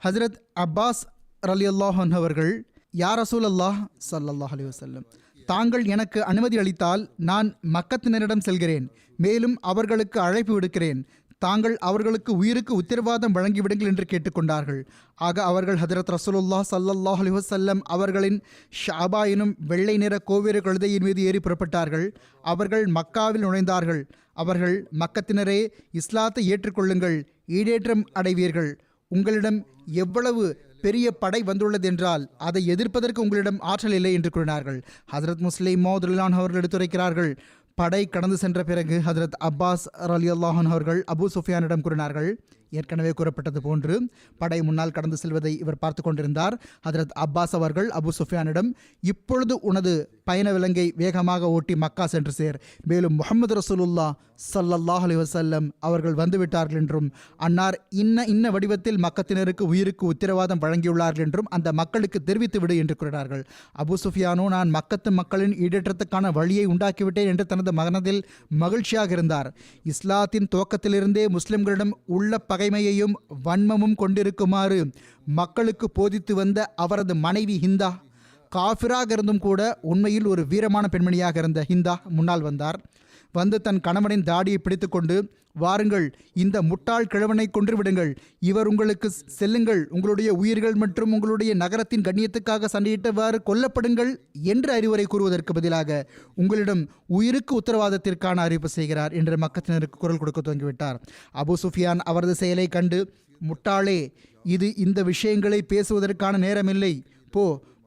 ஹஜரத் அப்பாஸ் ரலியல்லாஹு அன்ஹு அவர்கள், யா ரசூலல்லாஹ் ஸல்லல்லாஹு அலைஹி வஸல்லம், தாங்கள் எனக்கு அனுமதி அளித்தால் நான் மக்கத்தினரிடம் செல்கிறேன், மேலும் அவர்களுக்கு அழைப்பு விடுக்கிறேன். தாங்கள் அவர்களுக்கு உயிருக்கு உத்தரவாதம் வழங்கிவிடுங்கள் என்று கேட்டுக்கொண்டார்கள். ஆக அவர்கள் ஹதரத் ரசூலுல்லாஹ் ஸல்லல்லாஹு அலைஹி வஸல்லம் அவர்களின் ஷாபா எனும் வெள்ளை நிற கோவேறு கழுதையின் மீது ஏறி புறப்பட்டார்கள். அவர்கள் மக்காவில் நுழைந்தார்கள். அவர்கள், மக்கத்தினரே, இஸ்லாத்தை ஏற்றுக்கொள்ளுங்கள், ஈடேற்றம் அடைவீர்கள். உங்களிடம் எவ்வளவு பெரிய படை வந்துள்ளது என்றால் அதை எதிர்ப்பதற்கு உங்களிடம் ஆற்றல் இல்லை என்று கூறினார்கள். ஹதரத் முஸ்லிம் மௌத் ரலியல்லாஹு அவர்கள் எடுத்துரைக்கிறார்கள், படை கடந்து சென்ற பிறகு ஹதரத் அப்பாஸ் ரலியல்லாஹு அவர்கள் அபூ சுஃபியானிடம் கூறினார்கள். ஏற்கனவே கூறப்பட்டது போன்று படை முன்னால் கடந்து செல்வதை இவர் பார்த்து கொண்டிருந்தார். ஹதரத் அப்பாஸ் அவர்கள் அபூ சுஃபியானிடம், இப்பொழுது உனது பயண விலங்கை வேகமாக ஓட்டி மக்கா சென்று சேர், மேலும் முஹம்மது ரசூலுல்லாஹ் ஸல்லல்லாஹு அலைஹி வஸல்லம் அவர்கள் வந்துவிட்டார்கள் என்றும் அன்னார் இன்ன வடிவத்தில் மக்கத்தினருக்கு உயிருக்கு உத்தரவாதம் வழங்கியுள்ளார்கள் என்றும் அந்த மக்களுக்கு தெரிவித்து விடு என்று கூறினார்கள். அபூ சுஃபியானோ, நான் மக்கத்து மக்களின் ஈடேற்றத்துக்கான வழியை உண்டாக்கிவிட்டேன் என்று தனது மனதில் மகிழ்ச்சியாக இருந்தார். இஸ்லாத்தின் துவக்கத்திலிருந்தே முஸ்லிம்களிடம் உள்ள பகைமையையும் வன்மமும் கொண்டிருக்குமாறு மக்களுக்கு போதித்து வந்த அவரது மனைவி ஹிந்தா, காஃபிராக இருந்தும் கூட உண்மையில் ஒரு வீரமான பெண்மணியாக இருந்த ஹிந்தா முன்னால் வந்தார். வந்து தன் கணவனின் தாடியை பிடித்துக்கொண்டு, வாருங்கள், இந்த முட்டாள் கிழவனை கொன்றுவிடுங்கள், இவர் உங்களுக்கு செல்லுங்கள், உங்களுடைய உயிர்கள் மற்றும் உங்களுடைய நகரத்தின் கண்ணியத்துக்காக சண்டையிட்டவாறு கொல்லப்படுங்கள் என்று அறிவுரை கூறுவதற்கு பதிலாக உங்களிடம் உயிருக்கு உத்தரவாதத்திற்கான அறிவிப்பு செய்கிறார் என்று மக்கத்தினருக்கு குரல் கொடுக்க துவங்கிவிட்டார். அபூ சுஃபியான் அவரது செயலை கண்டு, முட்டாளே, இது இந்த விஷயங்களை பேசுவதற்கான நேரமில்லை,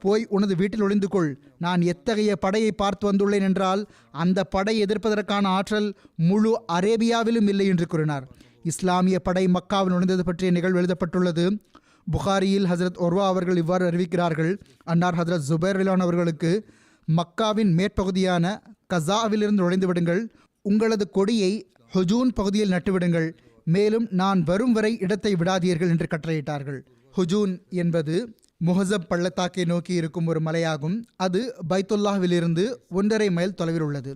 போய் உனது வீட்டில் ஒளிந்து கொள். நான் எத்தகைய படையை பார்த்து வந்துள்ளேன் என்றால் அந்த படை எதிர்ப்பதற்கான ஆற்றல் முழு அரேபியாவிலும் இல்லை என்று கூறினார். இஸ்லாமிய படை மக்காவில் நுழைந்தது பற்றிய நிகழ்வு எழுதப்பட்டுள்ளது. புகாரியில் ஹசரத் ஒர்வா அவர்கள் இவ்வாறு அறிவிக்கிறார்கள், அன்னார் ஹசரத் ஜுபைர் ரலியல்லாஹு அவர்களுக்கு, மக்காவின் மேற்பகுதியான கஸாவிலிருந்து நுழைந்து விடுங்கள், உங்களது கொடியை ஹுஜூன் பகுதியில் நட்டுவிடுங்கள், மேலும் நான் வரும் வரை இடத்தை விடாதீர்கள் என்று கட்டளையிட்டார்கள். ஹுஜூன் என்பது முஹஸப் பள்ளத்தாக்கை நோக்கி இருக்கும் ஒரு மலையாகும். அது பைத்துல்லாஹ்விலிருந்து 1.5 மைல் தொலைவில் உள்ளது.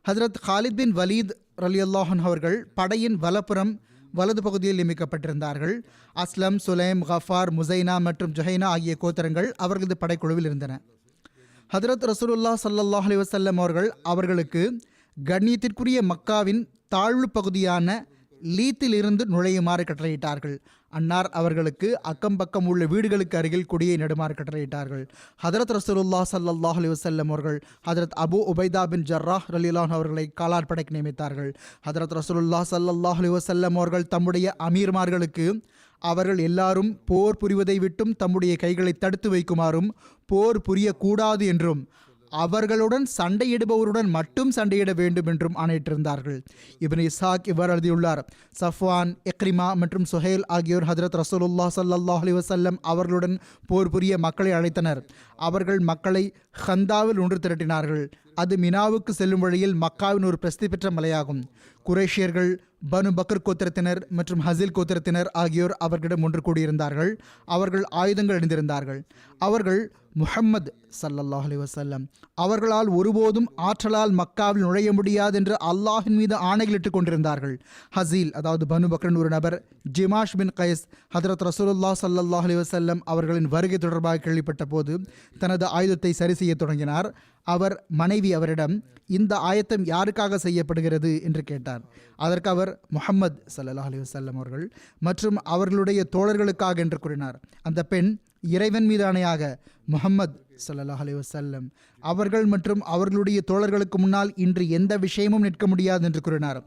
ஹஜரத் ஹாலித் பின் வலீத் ரலியல்லாஹு அன்ஹு அவர்கள் படையின் வலப்புறம் வலது பகுதியில் நியமிக்கப்பட்டிருந்தார்கள். அஸ்லம், சுலைம், கஃபார், முசைனா மற்றும் ஜுஹைனா ஆகிய கோத்திரங்கள் அவர்களது படைக்குழுவில் இருந்தன. ஹஜரத் ரசூலுல்லாஹ் ஸல்லல்லாஹு அலைஹி வஸல்லம் அவர்கள் அவர்களுக்கு கண்ணியத்திற்குரிய மக்காவின் தாழ்வு பகுதியான லீத்திலிருந்து நுழையுமாறு கட்டளையிட்டார்கள். அன்னார் அவர்களுக்கு அக்கம் பக்கம் உள்ள வீடுகளுக்கு அருகில் கொடியை நடுமாறு கட்டளையிட்டார்கள். ஹதரத் ரசூலுல்லாஹ் ஸல்லல்லாஹு அலைஹி வஸல்லம் அவர்கள் ஹதரத் அபு உபைதா பின் ஜர்ராஹ் ரலியல்லாஹு அவர்களை காலாட்படைக்கு நியமித்தார்கள். ஹதரத் ரசூலுல்லாஹ் ஸல்லல்லாஹு அலைஹி வஸல்லம் அவர்கள் தம்முடைய அமீர்மார்களுக்கு அவர்கள் எல்லாரும் போர் புரிவதை விட்டும் தம்முடைய கைகளை தடுத்து வைக்குமாறும், போர் புரியக்கூடாது என்றும், அவர்களுடன் சண்டையிடுபவருடன் மட்டும் சண்டையிட வேண்டும் என்றும் ஆணையிட்டிருந்தார்கள். இப்னு இஸ்ஹாக் இவ்வாறு எழுதியுள்ளார், சஃப்வான், இக்ரிமா மற்றும் சுஹைல் ஆகியோர் ஹதரத் ரசூலுல்லாஹ் ஸல்லல்லாஹு அலைஹி வஸல்லம் அவர்களுடன் போர் புரிய மக்களை அழைத்தனர். அவர்கள் மக்களை ஹந்தாவில் ஒன்று திரட்டினார்கள். அது மினாவுக்கு செல்லும் வழியில் மக்காவின் ஒரு பிரசித்தி பெற்ற மலையாகும். குரேஷியர்கள், பனு பக்கர் கோத்திரத்தினர் மற்றும் ஹசில் கோத்திரத்தினர் ஆகியோர் அவர்களிடம் ஒன்று கூடியிருந்தார்கள். அவர்கள் ஆயுதங்கள் அணிந்திருந்தார்கள். அவர்கள் முஹம்மது ஸல்லல்லாஹு அலைஹி வஸல்லம் அவர்களால் ஒருபோதும் ஆற்றலால் மக்காவில் நுழைய முடியாது என்று அல்லாஹின் மீது ஆணைகளிட்டுக் கொண்டிருந்தார்கள். ஹசீல், அதாவது பனு பக்ரன் ஒரு நபர், ஜிமாஷ் பின் கைஸ் ஹதரத் ரசூலுல்லாஹ் ஸல்லல்லாஹு அலைஹி வஸல்லம் அவர்களின் வருகை தொடர்பாக கேள்விப்பட்ட போது தனது ஆயுதத்தை சரி செய்ய தொடங்கினார். அவர் மனைவி அவரிடம், இந்த ஆயத்தம் யாருக்காக செய்யப்படுகிறது என்று கேட்டார். அதற்கு அவர், முஹம்மது ஸல்லல்லாஹு அலைஹி வஸல்லம் அவர்கள் மற்றும் அவர்களுடைய தோழர்களுக்காக என்று கூறினார். அந்த பெண், இறைவன் மீது ஆணையாக, முஹம்மது ஸல்லல்லாஹு அலைஹி வஸல்லம் அவர்கள் மற்றும் அவர்களுடைய தோழர்களுக்கு முன்னால் இன்று எந்த விஷயமும் நிற்க முடியாது என்று கூறினார்.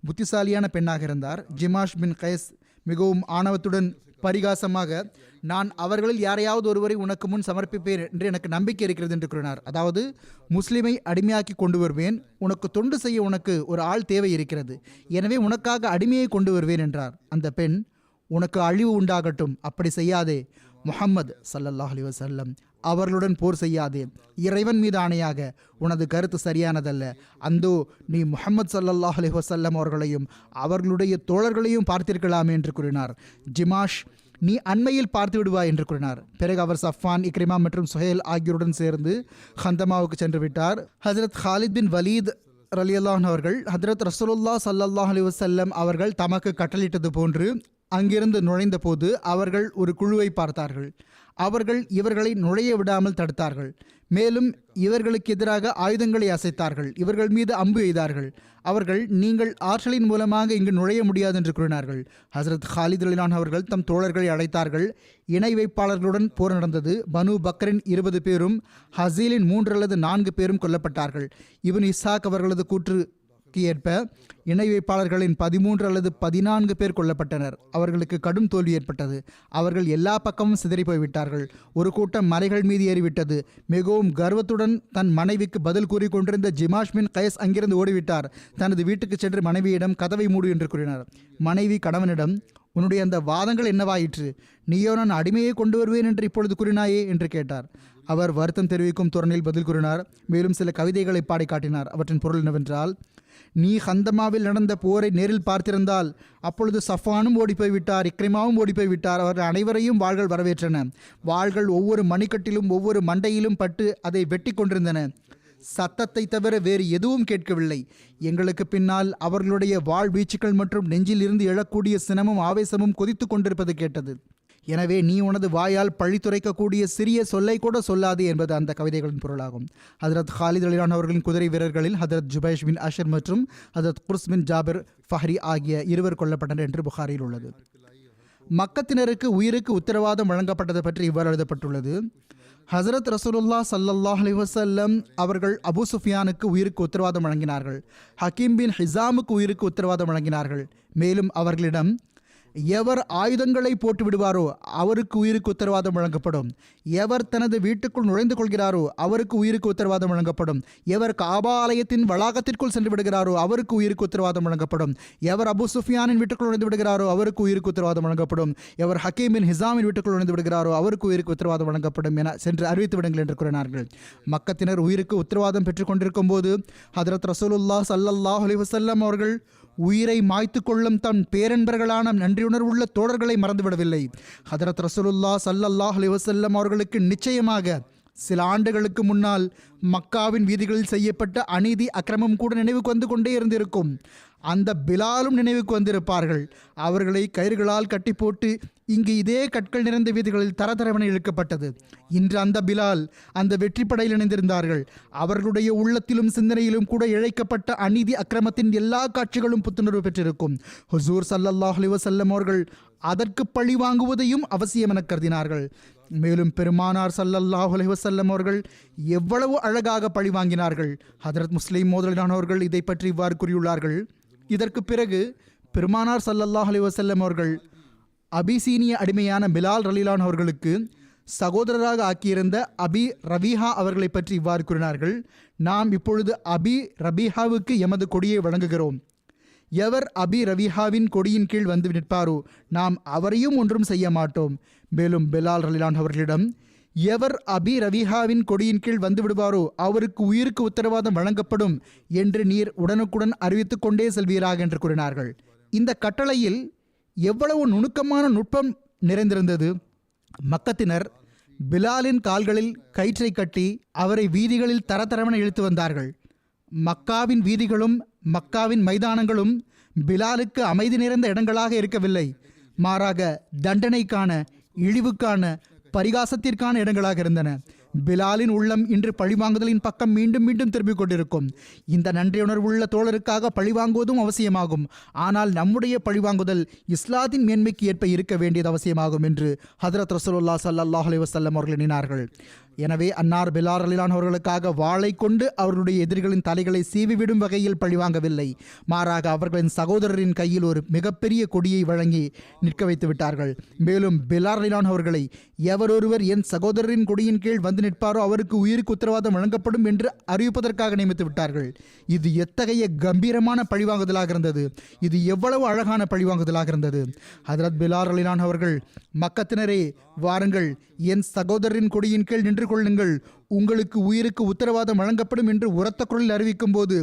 புத்திசாலியான பெண்ணாக இருந்தார். ஜிமாஷ் பின் கைஸ் மிகவும் ஆணவத்துடன் பரிகாசமாக, நான் அவர்களில் யாரையாவது ஒருவரை உனக்கு முன் சமர்ப்பிப்பேன் என்று எனக்கு நம்பிக்கை இருக்கிறது என்று கூறினார். அதாவது, முஸ்லிமை அடிமையாக்கி கொண்டு வருவேன், உனக்கு தொண்டு செய்ய உனக்கு ஒரு ஆள் தேவை இருக்கிறது, எனவே உனக்காக அடிமையை கொண்டு வருவேன் என்றார். அந்த பெண், உனக்கு அழிவு உண்டாகட்டும், அப்படி செய்யாதே, முஹம்மது ஸல்லல்லாஹு அலைஹி வஸல்லம் அவர்களுடன் போர் செய்யாதே, இறைவன் மீது ஆணையாக உனது கருத்து சரியானதல்ல, அந்தோ நீ முஹம்மது ஸல்லல்லாஹு அலைஹி வஸல்லம் அவர்களையும் அவர்களுடைய தோழர்களையும் பார்த்திருக்கலாமே என்று கூறினார். ஜிமாஷ், நீ அண்மையில் பார்த்து விடுவாய் என்று கூறினார். பிறகு அவர் சஃப்வான், இக்ரிமா மற்றும் சுஹைல் ஆகியோருடன் சேர்ந்து ஹந்தமாவுக்கு சென்று விட்டார். ஹஜரத் ஹாலித் பின் வலீத் ரலியல்லாஹு அன்ஹு அவர்கள் ஹஜரத் ரசூலுல்லாஹ் ஸல்லல்லாஹு அலைஹி வஸல்லம் அவர்கள் தமக்கு கட்டளிட்டது போன்று அங்கிருந்து நுழைந்த போது அவர்கள் ஒரு குழுவை பார்த்தார்கள். அவர்கள் இவர்களை நுழைய விடாமல் தடுத்தார்கள். மேலும் இவர்களுக்கு எதிராக ஆயுதங்களை அசைத்தார்கள். இவர்கள் மீது அம்பு எய்தார்கள். அவர்கள், நீங்கள் ஆற்றலின் மூலமாக இங்கு நுழைய முடியாது என்று கூறினார்கள். ஹசரத் ஹாலித் ரலியல்லாஹு அவர்கள் தம் தோழர்களை அழைத்தார்கள். இணை வைப்பாளர்களுடன் போர் நடந்தது. பனு பக்கரின் 20 பேரும் ஹசீலின் 3 அல்லது 4 பேரும் கொல்லப்பட்டார்கள். இப்னு இஸ்ஹாக் அவர்களது கூற்றுக்கு ஏற்ப இணை வைப்பாளர்களின் 13 அல்லது 14 பேர் கொல்லப்பட்டனர். அவர்களுக்கு கடும் தோல்வி ஏற்பட்டது. அவர்கள் எல்லா பக்கமும் சிதறி போய்விட்டார்கள். ஒரு கூட்டம் மலைகள் மீது ஏறிவிட்டது. மிகவும் கர்வத்துடன் தன் மனைவிக்கு பதில் கூறி கொண்டிருந்த ஜிமாஷ் பின் கைஸ் அங்கிருந்து ஓடிவிட்டார். தனது வீட்டுக்கு சென்று மனைவியிடம் கதவை மூடு என்று கூறினார். மனைவி கணவனிடம், உன்னுடைய அந்த வாதங்கள் என்னவாயிற்று? நீயோ நான் அடிமையை கொண்டு வருவேன் என்று இப்பொழுது கூறினாயே என்று கேட்டார். அவர் வருத்தம் தெரிவிக்கும் தோரணில் பதில் கூறினார். மேலும் சில கவிதைகளை பாடி காட்டினார். அவற்றின் பொருள் என்னவென்றால், நீ ஹந்தமாவில் நடந்த போரை நேரில் பார்த்திருந்தால் அப்பொழுது சஃபானும் ஓடிப்போய் விட்டார், இக்ரிமாவும் ஓடிப்போய் விட்டார். அவர்கள் அனைவரையும் வாள்கள் வரவேற்றன. வாள்கள் ஒவ்வொரு மணிக்கட்டிலும் ஒவ்வொரு மண்டையிலும் பட்டு அதை வெட்டி கொண்டிருந்தன. சத்தத்தை தவிர வேறு எதுவும் கேட்கவில்லை. எங்களுக்கு பின்னால் அவர்களுடைய வாள் வீச்சுக்கள் மற்றும் நெஞ்சில் இருந்து எழக்கூடிய சினமும் ஆவேசமும் கொதித்து கொண்டிருப்பது கேட்டது. எனவே நீ உனது வாயால் பழித்துரைக்கக்கூடிய சிறிய சொல்லை கூட சொல்லாது என்பது அந்த கவிதைகளின் பொருளாகும். ஹதரத் ஹாலித் ரலியல்லாஹு அவர்களின் குதிரை வீரர்களில் ஹதரத் ஜுபைஷ் பின் அஷர் மற்றும் ஹதரத் குர்ஸ் பின் ஜாபிர் ஃபஹ்ரி ஆகிய 2 கொல்லப்பட்டனர் என்று புகாரில் உள்ளது. மக்கத்தினருக்கு உயிருக்கு உத்தரவாதம் வழங்கப்பட்டது பற்றி இவ்வாறு எழுதப்பட்டுள்ளது. ஹசரத் ரசூலுல்லாஹ் ஸல்லல்லாஹு அலைஹி வஸல்லம் அவர்கள் அபு சுஃபியானுக்கு உயிருக்கு உத்தரவாதம் வழங்கினார்கள். ஹக்கீம் பின் ஹிசாமுக்கு உயிருக்கு உத்தரவாதம் வழங்கினார்கள். மேலும் அவர்களிடம், எவர் ஆயுதங்களை போட்டு விடுவாரோ அவருக்கு உயிருக்கு உத்தரவாதம் வழங்கப்படும். எவர் தனது வீட்டுக்குள் நுழைந்து கொள்கிறாரோ அவருக்கு உயிருக்கு உத்தரவாதம் வழங்கப்படும். எவர் காபா ஆலயத்தின் வளாகத்திற்குள் சென்று விடுகிறாரோ அவருக்கு உயிருக்கு உத்தரவாதம் வழங்கப்படும். எவர் அபு சுஃபியானின் வீட்டுக்குள் நுழைந்து விடுகிறாரோ அவருக்கு உயிருக்கு உத்தரவாதம் வழங்கப்படும். எவர் ஹக்கீம் பின் ஹிசாமின் வீட்டுக்குள் நுழைந்து விடுகிறாரோ அவருக்கு உயிருக்கு உத்தரவாதம் வழங்கப்படும் என சென்று அறிவித்து விடுங்கள் என்று கூறினார்கள். மக்கத்தினர் உயிருக்கு உத்தரவாதம் பெற்றுக் கொண்டிருக்கும் போது ஹதரத் ரசூலுல்லாஹ் ஸல்லல்லாஹு அலைஹி வஸல்லம் அவர்கள் உயிரை மாய்த்து கொள்ளும் தன் பேரன்பர்களான நன்றியுணர்வுள்ள தோழர்களை மறந்துவிடவில்லை. ஹதரத் ரசூலுல்லாஹ் ஸல்லல்லாஹு அலைஹி வஸல்லம் அவர்களுக்கு நிச்சயமாக சில ஆண்டுகளுக்கு முன்னால் மக்காவின் வீதிகளில் செய்யப்பட்ட அநீதி அக்கிரமம் கூட நினைவுக்கு வந்து கொண்டே இருந்திருக்கும். அந்த பிலாலும் நினைவுக்கு வந்திருப்பார்கள். அவர்களை கயிறுகளால் கட்டி போட்டு இங்கு இதே கற்கள் நிறைந்த வீதிகளில் தரதரவென இழுக்கப்பட்டது. இன்று அந்த பிலால் அந்த வெற்றி படையில் இணைந்திருந்தார்கள். அவர்களுடைய உள்ளத்திலும் சிந்தனையிலும் கூட இழைக்கப்பட்ட அநீதி அக்கிரமத்தின் எல்லா காட்சிகளும் புத்துணர்வு பெற்றிருக்கும். ஹுசூர் ஸல்லல்லாஹு அலைஹி வஸல்லம் அவர்கள் அதற்கு பழி வாங்குவதையும் அவசியம் என கருதினார்கள். மேலும் பெருமானார் ஸல்லல்லாஹு அலைஹி வஸல்லம் அவர்கள் எவ்வளவு அழகாக பழி வாங்கினார்கள். ஹதரத் முஸ்லிம் மோதலானவர்கள் இதை பற்றி இவ்வாறு கூறியுள்ளார்கள். இதற்கு பிறகு பெருமானார் ஸல்லல்லாஹு அலைஹி வஸல்லம் அவர்கள் அபிசீனிய அடிமையான பிலால் ரலியல்லாஹு அவர்களுக்கு சகோதரராக ஆக்கியிருந்த அபி ரபீஹா அவர்களை பற்றி இவ்வாறு கூறினார்கள். நாம் இப்பொழுது அபி ரபீஹாவுக்கு எமது கொடியை வழங்குகிறோம். எவர் அபி ரபீஹாவின் கொடியின் கீழ் வந்து நிற்பாரோ நாம் அவரையும் ஒன்றும் செய்ய மாட்டோம். மேலும் பிலால் ரலியல்லாஹு அவர்களிடம், எவர் அபி ரபீஹாவின் கொடியின் கீழ் வந்து விடுவாரோ அவருக்கு உயிருக்கு உத்தரவாதம் வழங்கப்படும் என்று நீர் உடனுக்குடன் அறிவித்துக் கொண்டே செல்வீராக என்று கூறினார்கள். இந்த கட்டளையில் எவ்வளவு நுணுக்கமான நுட்பம் நிறைந்திருந்தது. மக்கத்தினர் பிலாலின் கால்களில் கயிற்றை கட்டி அவரை வீதிகளில் தரதரவென இழுத்து வந்தார்கள். மக்காவின் வீதிகளும் மக்காவின் மைதானங்களும் பிலாலுக்கு அமைதி நிறைந்த இடங்களாக இருக்கவில்லை. மாறாக தண்டனைக்கான, இழிவுக்கான, பரிகாசத்திற்கான இடங்களாக இருந்தன. பிலாலின் உள்ளம் இன்று பழிவாங்குதலின் பக்கம் மீண்டும் மீண்டும் திரும்பிக் கொண்டிருக்கும். இந்த நன்றியுணர்வுள்ள தோழருக்காக பழிவாங்குவதும் அவசியமாகும். ஆனால் நம்முடைய பழிவாங்குதல் இஸ்லாத்தின் மேன்மைக்கு ஏற்ப இருக்க வேண்டியது அவசியமாகும் என்று ஹதரத் ரசூலுல்லாஹ் ஸல்லல்லாஹு அலைஹி வஸல்லம் அவர்கள் எண்ணினார்கள். எனவே அன்னார் பிலால் ரலியல்லாஹு அவர்களுக்காக வாளை கொண்டு அவர்களுடைய எதிரிகளின் தலைகளை சீவிவிடும் வகையில் பழிவாங்கவில்லை. மாறாக அவர்களின் சகோதரரின் கையில் ஒரு மிகப்பெரிய கொடியை வழங்கி நிற்க வைத்து விட்டார்கள். மேலும் பிலால் ரலியல்லாஹு அவர்களை, எவரொருவர் என் சகோதரரின் கொடியின் கீழ் வந்து நிற்பாரோ அவருக்கு உயிருக்கு உத்தரவாதம் வழங்கப்படும் என்று அறிவிப்பதற்காக நியமித்து விட்டார்கள். இது எத்தகைய கம்பீரமான பழிவாங்குதலாக இருந்தது! இது எவ்வளவு அழகான பழிவாங்குதலாக இருந்தது! ஹதரத் பிலால் ரலியல்லாஹு அவர்கள், மக்கத்தினரே வாருங்கள், என் சகோதரரின் கொடியின் கீழ் நின்று கொள்ளுங்கள், உங்களுக்கு உயிருக்கு உத்தரவாதம் வழங்கப்படும் என்று உரத்த குரலில் அறிவிக்கும் போது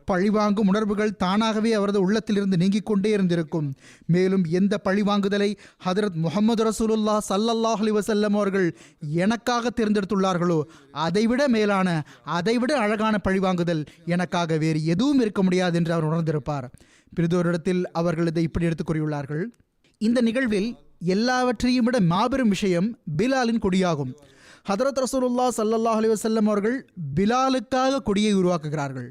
பழிவாங்கும் உணர்வுகள் தானாகவே அவரது உள்ளத்திலிருந்து நீங்கிக் கொண்டே இருந்திருக்கும். மேலும் எந்த பழிவாங்குதலை ஹதரத் முஹம்மது ரசூலுல்லாஹ் ஸல்லல்லாஹு அலைஹி வஸல்லம் அவர்கள் எனக்காக தேர்ந்தெடுத்துள்ளார்களோ அதைவிட மேலான, அதைவிட அழகான பழிவாங்குதல் எனக்காக வேறு எதுவும் இருக்க முடியாது என்று அவர் உணர்ந்திருப்பார். பிறிதோரிடத்தில் அவர்கள் இதை இப்படி எடுத்துக் கூறியுள்ளார்கள். இந்த நிகழ்வில் எல்லாவற்றையும் விட மாபெரும் விஷயம் பிலாலின் கொடியாகும். ஹதரத் ரசூலுல்லாஹ் ஸல்லல்லாஹு அலைஹி வஸல்லம் அவர்கள் பிலாலுக்காக கொடியை உருவாக்குகிறார்கள்.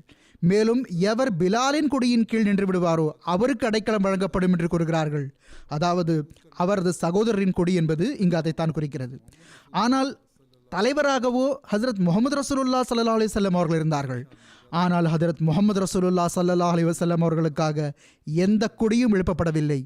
மேலும் எவர் பிலாலின் கொடியின் கீழ் நின்று விடுவாரோ அவருக்கு அடைக்கலம் வழங்கப்படும் என்று கூறுகிறார்கள். அதாவது அவரது சகோதரரின் கொடி என்பது இங்கு அதைத்தான் குறிக்கிறது. ஆனால் தலைவராகவோ ஹஜரத் முகமது ரசூலுல்லாஹ் ஸல்லல்லாஹு அலைஹி வஸல்லம் அவர்கள் இருந்தார்கள். ஆனால் ஹஜரத் முகமது ரசூலுல்லாஹ் ஸல்லல்லாஹு அலைஹி வஸல்லம் அவர்களுக்காக எந்த கொடியும் எழுப்பப்படவில்லை.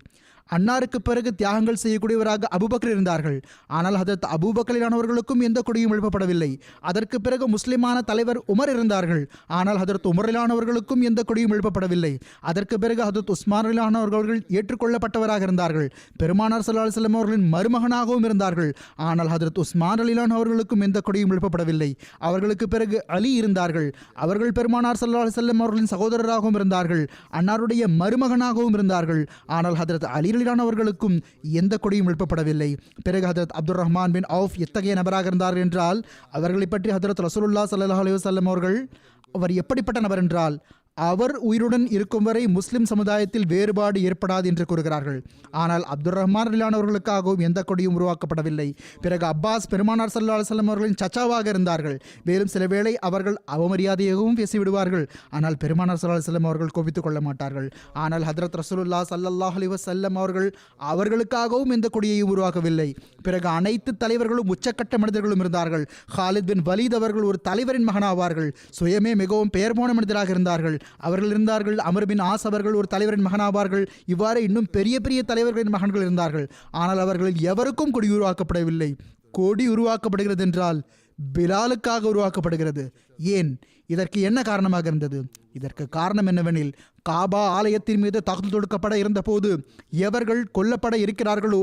அன்னாருக்கு பிறகு தியாகங்கள் செய்யக்கூடியவராக அபூபக்கர் இருந்தார்கள். ஆனால் ஹதரத் அபூபக்கரிலானவர்களுக்கும் எந்த கொடியும் எழுப்பப்படவில்லை. அதற்கு பிறகு முஸ்லிமான தலைவர் உமர் இருந்தார்கள். ஆனால் ஹதரத் உமரிலானவர்களுக்கும் எந்த கொடியும் எழுப்பப்படவில்லை. அதற்கு பிறகு ஹதரத் உஸ்மானிலானவர்கள் ஏற்றுக்கொள்ளப்பட்டவராக இருந்தார்கள். பெருமானார் ஸல்லல்லாஹு அலைஹி வஸல்லம் அவர்களின் மருமகனாகவும் இருந்தார்கள். ஆனால் ஹதரத் உஸ்மான் அலிலானவர்களுக்கும் எந்த கொடியும் எழுப்பப்படவில்லை. அவர்களுக்கு பிறகு அலி இருந்தார்கள். அவர்கள் பெருமானார் ஸல்லல்லாஹு அலைஹி வஸல்லம் அவர்களின் சகோதரராகவும் இருந்தார்கள். அன்னாருடைய மருமகனாகவும் இருந்தார்கள். ஆனால் ஹதரத் அலி அவர்களுக்கும் எந்த கொடியும் எழுப்பப்படவில்லை. பிறகு ஹதரத் அப்துர் ரஹ்மான் பின் அவுஃப் எத்தகைய நபராக இருந்தார் என்றால் அவர்களை பற்றி ஹதரத் ரசூலுல்லாஹ் ஸல்லல்லாஹு அலைஹி வஸல்லம் அவர் எப்படிப்பட்ட நபர் என்றால் அவர் உயிருடன் இருக்கும் வரை முஸ்லிம் சமுதாயத்தில் வேறுபாடு ஏற்படாது என்று கூறுகிறார்கள். ஆனால் அப்துர் ரஹ்மான் அவர்களுக்காகவும் எந்த கொடியும் உருவாக்கப்படவில்லை. பிறகு அப்பாஸ் பெருமானார் ஸல்லல்லாஹு அலைஹி வஸல்லம் அவர்களின் சச்சாவாக இருந்தார்கள். மேலும் சில வேளை அவர்கள் அவமரியாதையாகவும் பேசிவிடுவார்கள். ஆனால் பெருமானார் ஸல்லல்லாஹு அலைஹி வஸல்லம் அவர்கள் கோபித்துக் கொள்ள மாட்டார்கள். ஆனால் ஹதரத் ரசூலுல்லாஹ் ஸல்லல்லாஹு அலைஹி வஸல்லம் அவர்களுக்காகவும் எந்த கொடியையும் உருவாக்கவில்லை. பிறகு அனைத்து தலைவர்களும் உச்சக்கட்ட மனிதர்களும் இருந்தார்கள். ஹாலித் பின் வலீத் அவர்கள் ஒரு தலைவரின் மகனாவார்கள். சுயமே மிகவும் பெயர் போன மனிதராக இருந்தார்கள். அவர்கள் இருந்தார்கள். அமர் பின் ஆஸ் அவர்கள் ஒரு தலைவரின் மகனாவார்கள். இவ்வாறு இன்னும் பெரிய பெரிய தலைவர்களின் மகன்கள் இருந்தார்கள். ஆனால் அவர்களில் எவருக்கும் கொடி உருவாக்கப்படவில்லை. கொடி உருவாக்கப்படுகிறது என்றால் பிலாலுக்காக உருவாக்கப்படுகிறது. ஏன்? இதற்கு என்ன காரணமாக இருந்தது? இதற்கு காரணம் என்னவெனில் காபா ஆலயத்தின் மீது தாக்குதல் தொடுக்கப்பட இருந்த போது எவர்கள் கொல்லப்பட இருக்கிறார்களோ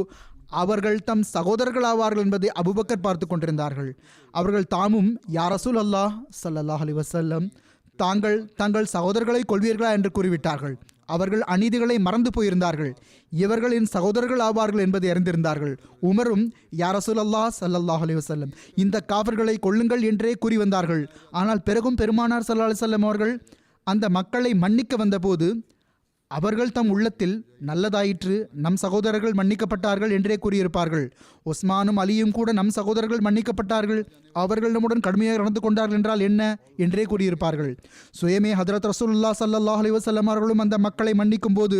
அவர்கள் தம் சகோதரர்கள் ஆவார்கள் என்பதை அபூபக்கர் பார்த்து கொண்டிருந்தார்கள். அவர்கள் தாமும் யா ரசூலல்லாஹ் ஸல்லல்லாஹு அலைஹி வஸல்லம் தங்கள் சகோதரர்களை கொள்வீர்களா என்று கூறிவிட்டார்கள். அவர்கள் அநீதிகளை மறந்து போயிருந்தார்கள். இவர்களின் சகோதரர்கள் ஆவார்கள் என்பதை அறிந்திருந்தார்கள். உமரும் யா ரசூலல்லாஹ் ஸல்லல்லாஹு அலைஹி வஸல்லம் இந்த காஃபிர்களை கொல்லுங்கள் என்றே கூறி வந்தார்கள். ஆனால் பிறகும் பெருமானார் ஸல்லல்லாஹு அலைஹி வஸல்லம் அவர்கள் அந்த மக்களை மன்னிக்க வந்தபோது அவர்கள் தம் உள்ளத்தில் நல்லதாயிற்று, நம் சகோதரர்கள் மன்னிக்கப்பட்டார்கள் என்றே கூறியிருப்பார்கள். உஸ்மானும் அலியும் கூட நம் சகோதரர்கள் மன்னிக்கப்பட்டார்கள், அவர்கள் நம்முடன் கடுமையாக நடந்து கொண்டார்கள் என்றால் என்ன என்றே கூறியிருப்பார்கள். சுயமே ஹதரத் ரசூலுல்லாஹ் ஸல்லல்லாஹு அலைஹி வஸல்லம் அவர்களும் அந்த மக்களை மன்னிக்கும் போது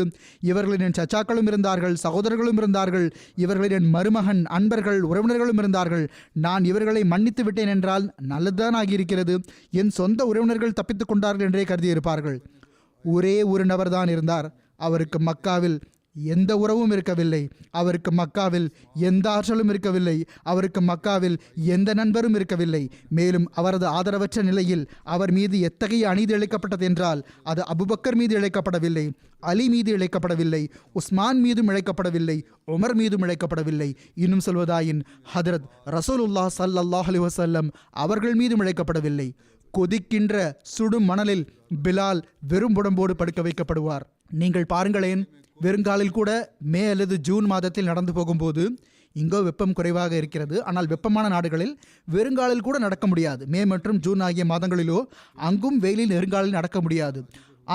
இவர்களின் சச்சாக்களும் இருந்தார்கள், சகோதரர்களும் இருந்தார்கள், இவர்களின் மருமகன், அன்பர்கள், உறவினர்களும் இருந்தார்கள். நான் இவர்களை மன்னித்து விட்டேன் என்றால் நல்லதுதான் ஆகியிருக்கிறது, என் சொந்த உறவினர்கள் தப்பித்துக் கொண்டார்கள் என்றே கருதியிருப்பார்கள். ஒரே ஒரு நபர் தான் இருந்தார். அவருக்கு மக்காவில் எந்த உறவும் இருக்கவில்லை. அவருக்கு மக்காவில் எந்த ஆற்றலும் இருக்கவில்லை. அவருக்கு மக்காவில் எந்த நண்பரும் இருக்கவில்லை. மேலும் அவரது ஆதரவற்ற நிலையில் அவர் மீது எத்தகைய அநீதி இழைக்கப்பட்டது என்றால் அது அபூபக்கர் மீது இழைக்கப்படவில்லை, அலி மீது இழைக்கப்படவில்லை, உஸ்மான் மீதும் இழைக்கப்படவில்லை, உமர் மீதும் இழைக்கப்படவில்லை. இன்னும் சொல்வதாயின் ஹதரத் ரசூலுல்லாஹ் ஸல்லல்லாஹு அலைஹி வஸல்லம் அவர்கள் மீதும் இழைக்கப்படவில்லை. கொதிக்கின்ற சுடும் மணலில் பிலால் வெறும் உடம்போடு படுக்க வைக்கப்படுவார். நீங்கள் பாருங்களேன், வெறுங்காலில் கூட மே அல்லது ஜூன் மாதத்தில் நடந்து போகும்போது இங்கோ வெப்பம் குறைவாக இருக்கிறது. ஆனால் வெப்பமான நாடுகளில் வெறுங்காலில் கூட நடக்க முடியாது. மே மற்றும் ஜூன் ஆகிய மாதங்களிலோ அங்கும் வெயிலில் நெருங்காலில் நடக்க முடியாது.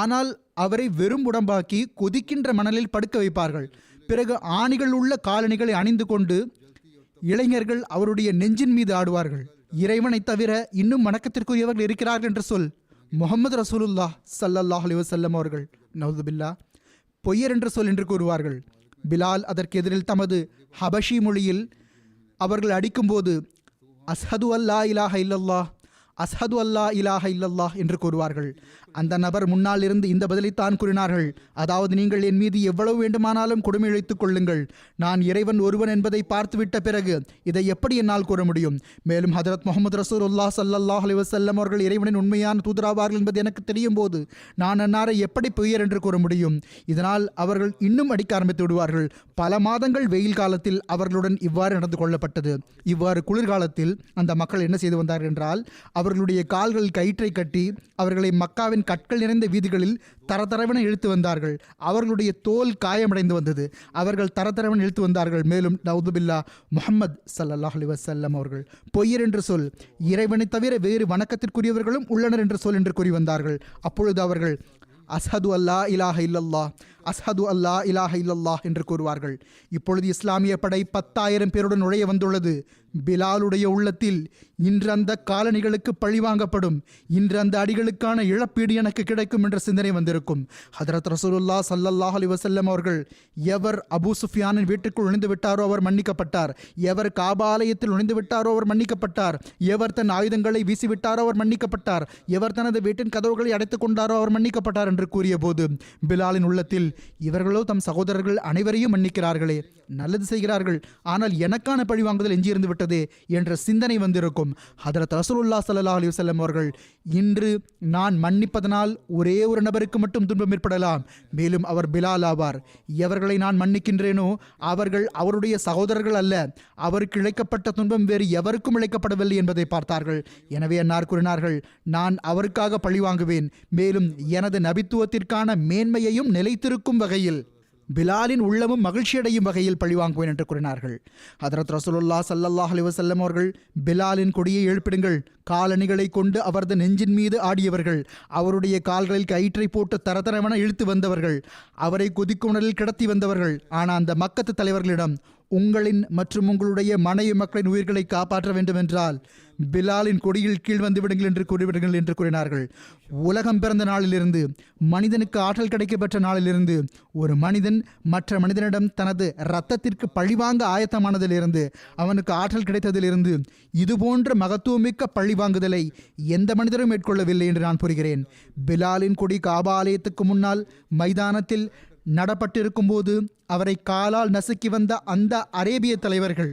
ஆனால் அவரை வெறும் உடம்பாக்கி கொதிக்கின்ற மணலில் படுக்க வைப்பார்கள். பிறகு ஆணிகள் உள்ள காலணிகளை அணிந்து கொண்டு இளைஞர்கள் அவருடைய நெஞ்சின் மீது ஆடுவார்கள். இறைவனை தவிர இன்னும் வணக்கத்திற்குரியவர்கள் இருக்கிறார்கள் என்று சொல். முஹம்மது ரசூலுல்லாஹ் ஸல்லல்லாஹு அலைஹி வஸல்லம் அவர்கள் நவுதுபில்லா பொய்யர் என்று சொல் என்று கூறுவார்கள். பிலால் அதற்கு எதிரில் தமது ஹபஷி மொழியில் அவர்கள் அடிக்கும்போது அஸ்ஹது அல்லா இலாஹ இல்லல்லாஹ், அஸ்ஹது அல்லா இலாஹ இல்லல்லாஹ் என்று கூறுவார்கள். அந்த நபர் முன்னால் இருந்து இந்த பதிலைத்தான் கூறினார்கள், அதாவது நீங்கள் என் மீது எவ்வளவு வேண்டுமானாலும் கொடுமை இழைத்துக் கொள்ளுங்கள், நான் இறைவன் ஒருவன் என்பதை பார்த்துவிட்ட பிறகு இதை எப்படி என்னால் கூற முடியும்? மேலும் ஹதரத் முஹம்மது ரசூலுல்லாஹ் ஸல்லல்லாஹு அலைஹி வஸல்லம் அவர்கள் இறைவனின் உண்மையான தூதராவார்கள் என்பது எனக்கு தெரியும் போது நான் அன்னாரை எப்படி பொய்யர் என்று கூற முடியும்? இதனால் அவர்கள் இன்னும் அடிக்க ஆரம்பித்து விடுவார்கள். பல மாதங்கள் வெயில் காலத்தில் அவர்களுடன் இவ்வாறு நடந்து கொள்ளப்பட்டது. இவ்வாறு குளிர்காலத்தில் அந்த மக்கள் என்ன செய்து வந்தார்கள் என்றால் அவர்களுடைய கால்கள் கயிற்றை கட்டி அவர்களை மக்காவின் கற்கள் நிறைந்த வீதிகளில் தரதரவென இழுத்து வந்தார்கள். அவர்களுடைய தோல் காயமடைந்து வந்தது. அவர்கள் தரதரவென இழுத்து வந்தார்கள். மேலும் நவுதுபில்லா முஹம்மது ஸல்லல்லாஹு அலைஹி வஸல்லம் அவர்கள் பொய்யர் என்று சொல், இறைவனை தவிர வேறு வணக்கத்திற்குரியவர்களும் உள்ளனர் என்று சொல் என்று கூறி வந்தார்கள். அப்பொழுது அவர்கள் அஸ்ஹது அல்லா இலாஹ இல்லல்லாஹ், அஸ்ஹது அல்லா இலாஹ இல்லல்லாஹ் என்று கூறுவார்கள். இப்பொழுது இஸ்லாமிய படை 10,000 பேருடன் நுழைய வந்துள்ளது. பிலாலுடைய உள்ளத்தில் இன்று அந்த காலணிகளுக்கு பழிவாங்கப்படும், இன்று அந்த அடிகளுக்கான இழப்பீடு எனக்கு கிடைக்கும் என்ற சிந்தனை வந்திருக்கும். ஹதரத் ரசூலுல்லாஹ் ஸல்லல்லாஹு அலைஹி வஸல்லம் அவர்கள், எவர் அபூ சுஃபியானின் வீட்டுக்குள் நுழைந்து விட்டாரோ அவர் மன்னிக்கப்பட்டார், எவர் காபா ஆலயத்தில் நுழைந்து விட்டாரோ அவர் மன்னிக்கப்பட்டார், எவர் தன் ஆயுதங்களை வீசிவிட்டாரோ அவர் மன்னிக்கப்பட்டார், எவர் தனது வீட்டின் கதவுகளை அடைத்துக் கொண்டாரோ அவர் மன்னிக்கப்பட்டார் என்று கூறிய போது பிலாலின் உள்ளத்தில், இவர்களோ தம் சகோதரர்கள் அனைவரையும் மன்னிக்கிறார்களே, நல்லது செய்கிறார்கள், ஆனால் எனக்கான பழிவாங்குதல் எஞ்சியிருந்து விட்டதே என்ற சிந்தனை வந்திருக்கும். ஹதரத் ரசூலுல்லாஹ் ஸல்லல்லாஹு அலைஹி வஸல்லம் அவர்கள், இன்று நான் மன்னிப்பதனால் ஒரே ஒரு நபருக்கு மட்டும் துன்பம் ஏற்படலாம், மேலும் அவர் பிலால் ஆவார். எவர்களை நான் மன்னிக்கின்றேனோ அவர்கள் அவருடைய சகோதரர்கள் அல்ல, அவருக்கு இழைக்கப்பட்ட துன்பம் வேறு எவருக்கும் இழைக்கப்படவில்லை என்பதை பார்த்தார்கள். எனவே அன்னார் கூறினார்கள், நான் அவருக்காக பழிவாங்குவேன், மேலும் எனது நபித்துவத்திற்கான மேன்மையையும் நிலைத்திருக்கும் வகையில் பிலாலின் உள்ளமும் மகிழ்ச்சியடையும் வகையில் பழிவாங்குவேன் என்று கூறினார்கள். ஹதரத் ரசூலுல்லாஹ் ஸல்லல்லாஹு அலைஹி வஸல்லம் அவர்கள், பிலாலின் கொடியை எழுப்பிடுங்கள். காலணிகளை கொண்டு அவரது நெஞ்சின் மீது ஆடியவர்கள், அவருடைய கால்களில் கயிற்றை போட்டு தரதரவென இழுத்து வந்தவர்கள், அவரை கொதிக்குணரில் கிடத்தி வந்தவர்கள். ஆனால் அந்த மக்கத்து தலைவர்களிடம், உங்களின் மற்றும் உங்களுடைய மனைவி மக்களின் உயிர்களை காப்பாற்ற வேண்டுமென்றால் பிலாலின் கொடியில் கீழ் வந்து விடுங்கள் என்று கூறிவிடுங்கள் என்று கூறினார்கள். உலகம் பிறந்த நாளிலிருந்து, மனிதனுக்கு ஆற்றல் கிடைக்கப்பெற்ற நாளிலிருந்து, ஒரு மனிதன் மற்ற மனிதனிடம் தனது இரத்தத்திற்கு பழிவாங்க ஆயத்தமானதிலிருந்து, அவனுக்கு ஆற்றல் கிடைத்ததிலிருந்து, இதுபோன்ற மகத்துவமிக்க பழிவாங்குதலை எந்த மனிதரும் மேற்கொள்ளவில்லை என்று நான் கூறுகிறேன். பிலாலின் கொடி காபா ஆலயத்துக்கு முன்னால் மைதானத்தில் நடப்பட்டிருக்கும் போது அவரை காலால் நசுக்கி வந்த அந்த அரேபிய தலைவர்கள்,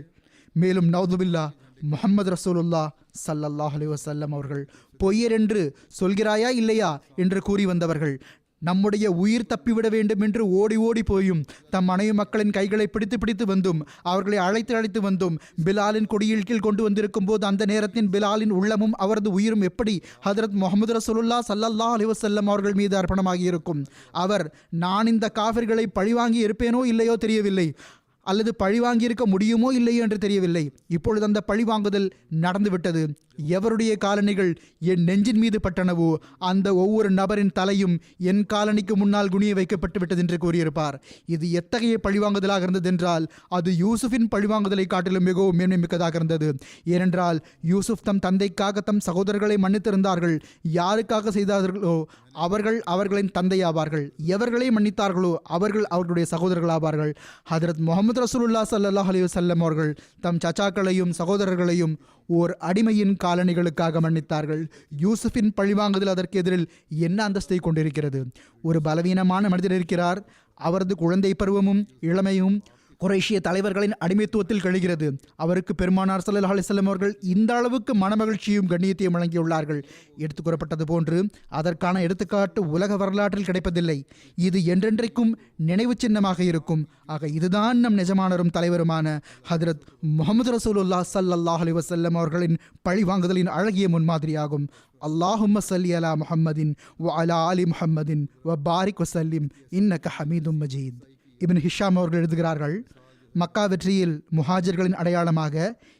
மேலும் நௌதுபில்லா முஹம்மது ரசூலுல்லாஹ் ஸல்லல்லாஹு அலைஹி வஸல்லம் அவர்கள் பொய்யர் என்று சொல்கிறாயா இல்லையா என்று கூறி வந்தவர்கள், நம்முடைய உயிர் தப்பிவிட வேண்டும் என்று ஓடி ஓடி போயும், தம் மனைவி மக்களின் கைகளை பிடித்து வந்தும், அவர்களை அழைத்து வந்தும் பிலாலின் கொடியில் கீழ் கொண்டு வந்திருக்கும் போது அந்த நேரத்தின் பிலாலின் உள்ளமும் அவரது உயிரும் எப்படி ஹதரத் முஹம்மது ரசூலுல்லாஹ் ஸல்லல்லாஹு அலைஹி வஸல்லம் அவர்கள் மீது அர்ப்பணமாகி இருக்கும். அவர், நான் இந்த காஃபிர்களை பழிவாங்கி இருப்பேனோ இல்லையோ தெரியவில்லை, அல்லது பழிவாங்கியிருக்க முடியுமோ இல்லையோ என்று தெரியவில்லை. இப்பொழுது அந்த பழிவாங்குதல் நடந்துவிட்டது. எவருடைய காலணிகள் என் நெஞ்சின் மீது பட்டனவோ அந்த ஒவ்வொரு நபரின் தலையும் என் காலணிக்கு முன்னால் குனிய வைக்கப்பட்டு விட்டது என்று கூறியிருப்பார். இது எத்தகைய பழிவாங்குதலாக இருந்தது என்றால் அது யூசுஃபின் பழிவாங்குதலை காட்டிலும் மிகவும் மேன்மை மிக்கதாக இருந்தது. ஏனென்றால் யூசுப் தம் தந்தைக்காக தம் சகோதரர்களை மன்னித்திருந்தார்கள். யாருக்காக செய்தார்களோ அவர்கள் அவர்களின் தந்தையாவார்கள், எவர்களை மன்னித்தார்களோ அவர்கள் அவர்களுடைய சகோதரர்கள் ஆவார்கள். ஹதரத் முஹம்மது ரசூலுல்லாஹ் ஸல்லல்லாஹு அலைஹி வஸல்லம் அவர்கள் தம் சச்சாக்களையும் சகோதரர்களையும் ஓர் அடிமையின் காலணிகளுக்காக மன்னித்தார்கள். யூசுஃபின் பழிவாங்குதல் அதற்கு எதிரில் என்ன அந்தஸ்தை கொண்டிருக்கிறது? ஒரு பலவீனமான மனிதர் இருக்கிறார், அவரது குழந்தை பருவமும் இளமையும் குறைஷிய தலைவர்களின் அடிமைத்துவத்தில் கழிகிறது. அவருக்கு பெருமானார் ஸல்லல்லாஹு அலைஹி வஸல்லம் அவர்கள் இந்த அளவுக்கு மனமகிழ்ச்சியும் கண்ணியத்தையும் வழங்கியுள்ளார்கள். எடுத்து கூறப்பட்டது போன்று அதற்கான எடுத்துக்காட்டு உலக வரலாற்றில் கிடைப்பதில்லை. இது என்றென்றைக்கும் நினைவு சின்னமாக இருக்கும். ஆக இதுதான் நம் நிஜமானரும் தலைவருமான ஹதரத் முஹம்மது ரசூலுல்லாஹ் ஸல்லல்லாஹு அலைஹி வஸல்லம் அவர்களின் பழிவாங்குதலின் அழகிய முன்மாதிரியாகும். அல்லாஹும்ம ஸல்லி அலா முஹம்மதின் வ அலா ஆலி முஹம்மதின் வ பாரிக் வஸல்லிம் இன்னக ஹமீதும் மஜீத். இப்னு ஹிஷாம் அவர்கள் எழுதுகிறார்கள், மக்கா வெற்றியில் முஹாஜர்களின் அடையாளமாக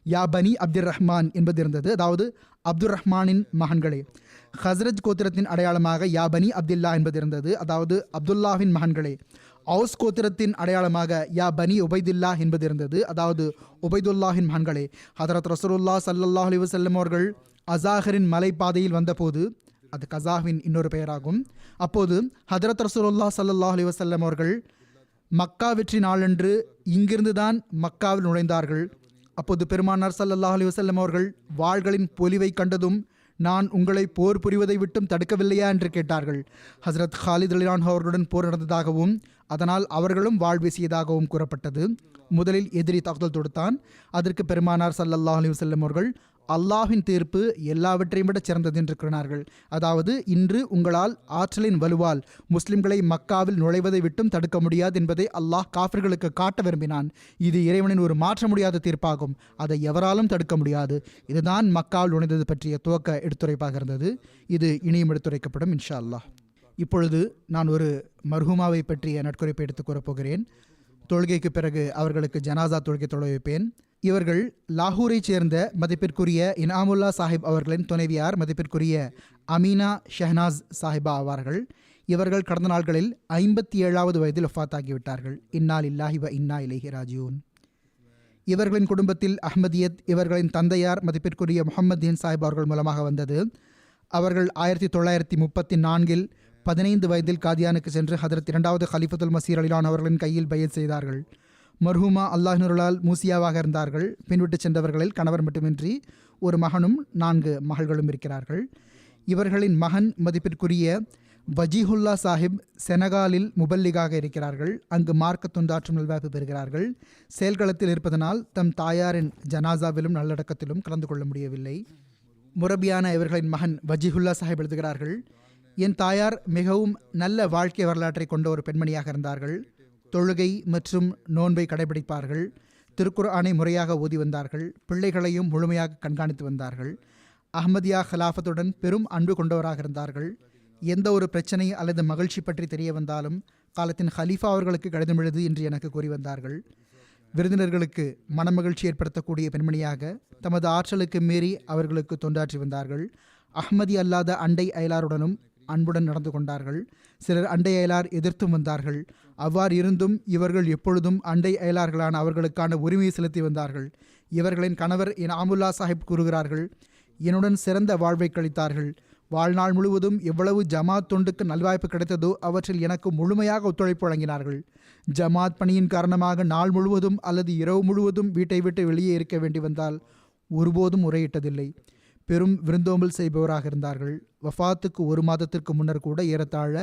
யா பனி அப்துர் ரஹ்மான் என்பது இருந்தது, அதாவது அப்துர் ரஹ்மானின் மகன்களே. ஹஸ்ரஜ் கோத்திரத்தின் அடையாளமாக யா பனி அப்துல்லா என்பது இருந்தது, அதாவது அப்துல்லாவின் மகன்களே. அவுஸ் கோத்திரத்தின் அடையாளமாக யா பனி உபைதுல்லா என்பது இருந்தது, அதாவது உபைதுல்லாவின் மகன்களே. ஹதரத் ரசூலுல்லாஹ் ஸல்லல்லாஹு அலைஹி வஸல்லம் அவர்கள் அசாஹரின் மலைப்பாதையில் வந்தபோது, அது கசாவின் இன்னொரு பெயராகும், அப்போது ஹதரத் ரசூலுல்லாஹ் ஸல்லல்லாஹு அலைஹி வஸல்லம் அவர்கள் மக்கா வெற்றி நாளன்று இங்கிருந்து தான் மக்காவில் நுழைந்தார்கள். அப்போது பெருமானார் ஸல்லல்லாஹு அலைஹி வஸல்லம் அவர்கள் வாள்களின் பொலிவை கண்டதும், நான் உங்களை போர் புரிவதை விட்டும் தடுக்கவில்லையா என்று கேட்டார்கள். ஹஸ்ரத் ஹாலித் ரலியல்லாஹு அன்ஹு அவர்களுடன் போர் நடந்ததாகவும் அதனால் அவர்களும் வாழ் வீசியதாகவும் கூறப்பட்டது. முதலில் எதிரி தாக்குதல் தொடுத்தான். அதற்கு பெருமானார் ஸல்லல்லாஹு அலைஹி வஸல்லம் அவர்கள், அல்லாஹ்வின் தீர்ப்பு எல்லாவற்றையும் விட சிறந்தது என்று கூறினார்கள். அதாவது, இன்று உங்களால் ஆற்றலின் வலுவால் முஸ்லிம்களை மக்காவில் நுழைவதை விட்டும் தடுக்க முடியாது என்பதை அல்லாஹ் காஃபிர்களுக்கு காட்ட விரும்பினான். இது இறைவனின் ஒரு மாற்ற முடியாத தீர்ப்பாகும், அதை எவராலும் தடுக்க முடியாது. இதுதான் மக்காவில் நுழைந்தது பற்றிய துவக்க எடுத்துரைப்பாக இருந்தது. இது இனியும் எடுத்துரைக்கப்படும் இன்ஷா அல்லாஹ். இப்பொழுது நான் ஒரு மர்ஹூமாவை பற்றிய நட்குறிப்பை எடுத்துக் கூறப்போகிறேன். தொழுகைக்கு பிறகு அவர்களுக்கு ஜனாசா தொழுகை தொழ வைப்பேன். இவர்கள் லாகூரை சேர்ந்த மதிப்பிற்குரிய இனாமுல்லா சாஹிப் அவர்களின் துணைவியார் மதிப்பிற்குரிய அமீனா ஷெஹனாஸ் சாஹிபா ஆவார்கள். இவர்கள் கடந்த நாட்களில் 57வது வயதில் வஃபாத்தாகிவிட்டார்கள். இன்னா லில்லாஹி வ இன்னா இலைஹி ராஜிஊன். இவர்களின் குடும்பத்தில் அஹ்மதியத் இவர்களின் தந்தையார் மதிப்பிற்குரிய முஹம்மதீன் சாஹிப் அவர்கள் மூலமாக வந்தது. அவர்கள் 1934 15 வயதில் காதியானுக்கு சென்று ஹதரத் 2வது ஹலிஃபத்துல் மசீர் அலிலான் அவர்களின் கையில் பையத் செய்தார்கள். மர்ஹூமா அல்லாஹினுருளால் மூசியாவாக இருந்தார்கள். பின்விட்டு சென்றவர்களில் கணவர் மட்டுமின்றி ஒரு மகனும் 4 மகள்களும் இருக்கிறார்கள். இவர்களின் மகன் மதிப்பிற்குரிய வஜீஹுல்லா சாஹிப் செனகாலில் முபல்லிகாக இருக்கிறார்கள். அங்கு மார்க்க தொண்டாற்றும் நல்வாய்ப்பு பெறுகிறார்கள். செயல்களத்தில் இருப்பதனால் தம் தாயாரின் ஜனாசாவிலும் நல்லடக்கத்திலும் கலந்து கொள்ள முடியவில்லை. முரபியான இவர்களின் மகன் வஜீஹுல்லா சாஹிப் எழுதுகிறார்கள், என் தாயார் மிகவும் நல்ல வாழ்க்கை வரலாற்றை கொண்ட ஒரு பெண்மணியாக இருந்தார்கள். தொழுகை மற்றும் நோன்பை கடைபிடிப்பார்கள். திருக்குர்ஆனை முறையாக ஓதி வந்தார்கள். பிள்ளைகளையும் முழுமையாக கண்காணித்து வந்தார்கள். அஹ்மதியா ஹிலாஃபத்துடன் பெரும் அன்பு கொண்டவராக இருந்தார்கள். எந்த ஒரு பிரச்சனை அல்லது மகிழ்ச்சி பற்றி தெரிய வந்தாலும் காலத்தின் ஹலீஃபா அவர்களுக்கு கடிதம் எழுது என்று எனக்கு கூறி வந்தார்கள். விருந்தினர்களுக்கு மனமகிழ்ச்சி ஏற்படுத்தக்கூடிய பெண்மணியாக தமது ஆற்றலுக்கு மீறி அவர்களுக்கு தொண்டாற்றி வந்தார்கள். அஹ்மதி அல்லாத அண்டை அயலாருடனும் அன்புடன் நடந்து கொண்டார்கள். சிலர் அண்டை அயலார் எதிர்த்தும் வந்தார்கள். அவ்வாறு இருந்தும் இவர்கள் எப்பொழுதும் அண்டை அயலார்களான அவர்களுக்கான உரிமையை செலுத்தி வந்தார்கள். இவர்களின் கணவர் இனாமுல்லா சாஹிப் கூறுகிறார்கள், என்னுடன் சிறந்த வாழ்வை கழித்தார்கள். வாழ்நாள் முழுவதும் எவ்வளவு ஜமாத் தொண்டுக்கு நல்வாய்ப்பு கிடைத்ததோ அவற்றில் எனக்கு முழுமையாக ஒத்துழைப்பு வழங்கினார்கள். ஜமாத் பணியின் காரணமாக நாள் முழுவதும் அல்லது இரவு முழுவதும் வீட்டை விட்டு வெளியே இருக்க வேண்டி வந்தால் ஒருபோதும் முறையிட்டதில்லை. பெரும் விருந்தோம்பல் செய்பவராக இருந்தார்கள். வஃபாத்துக்கு 1 மாதத்திற்கு முன்னர் கூட ஏறத்தாழ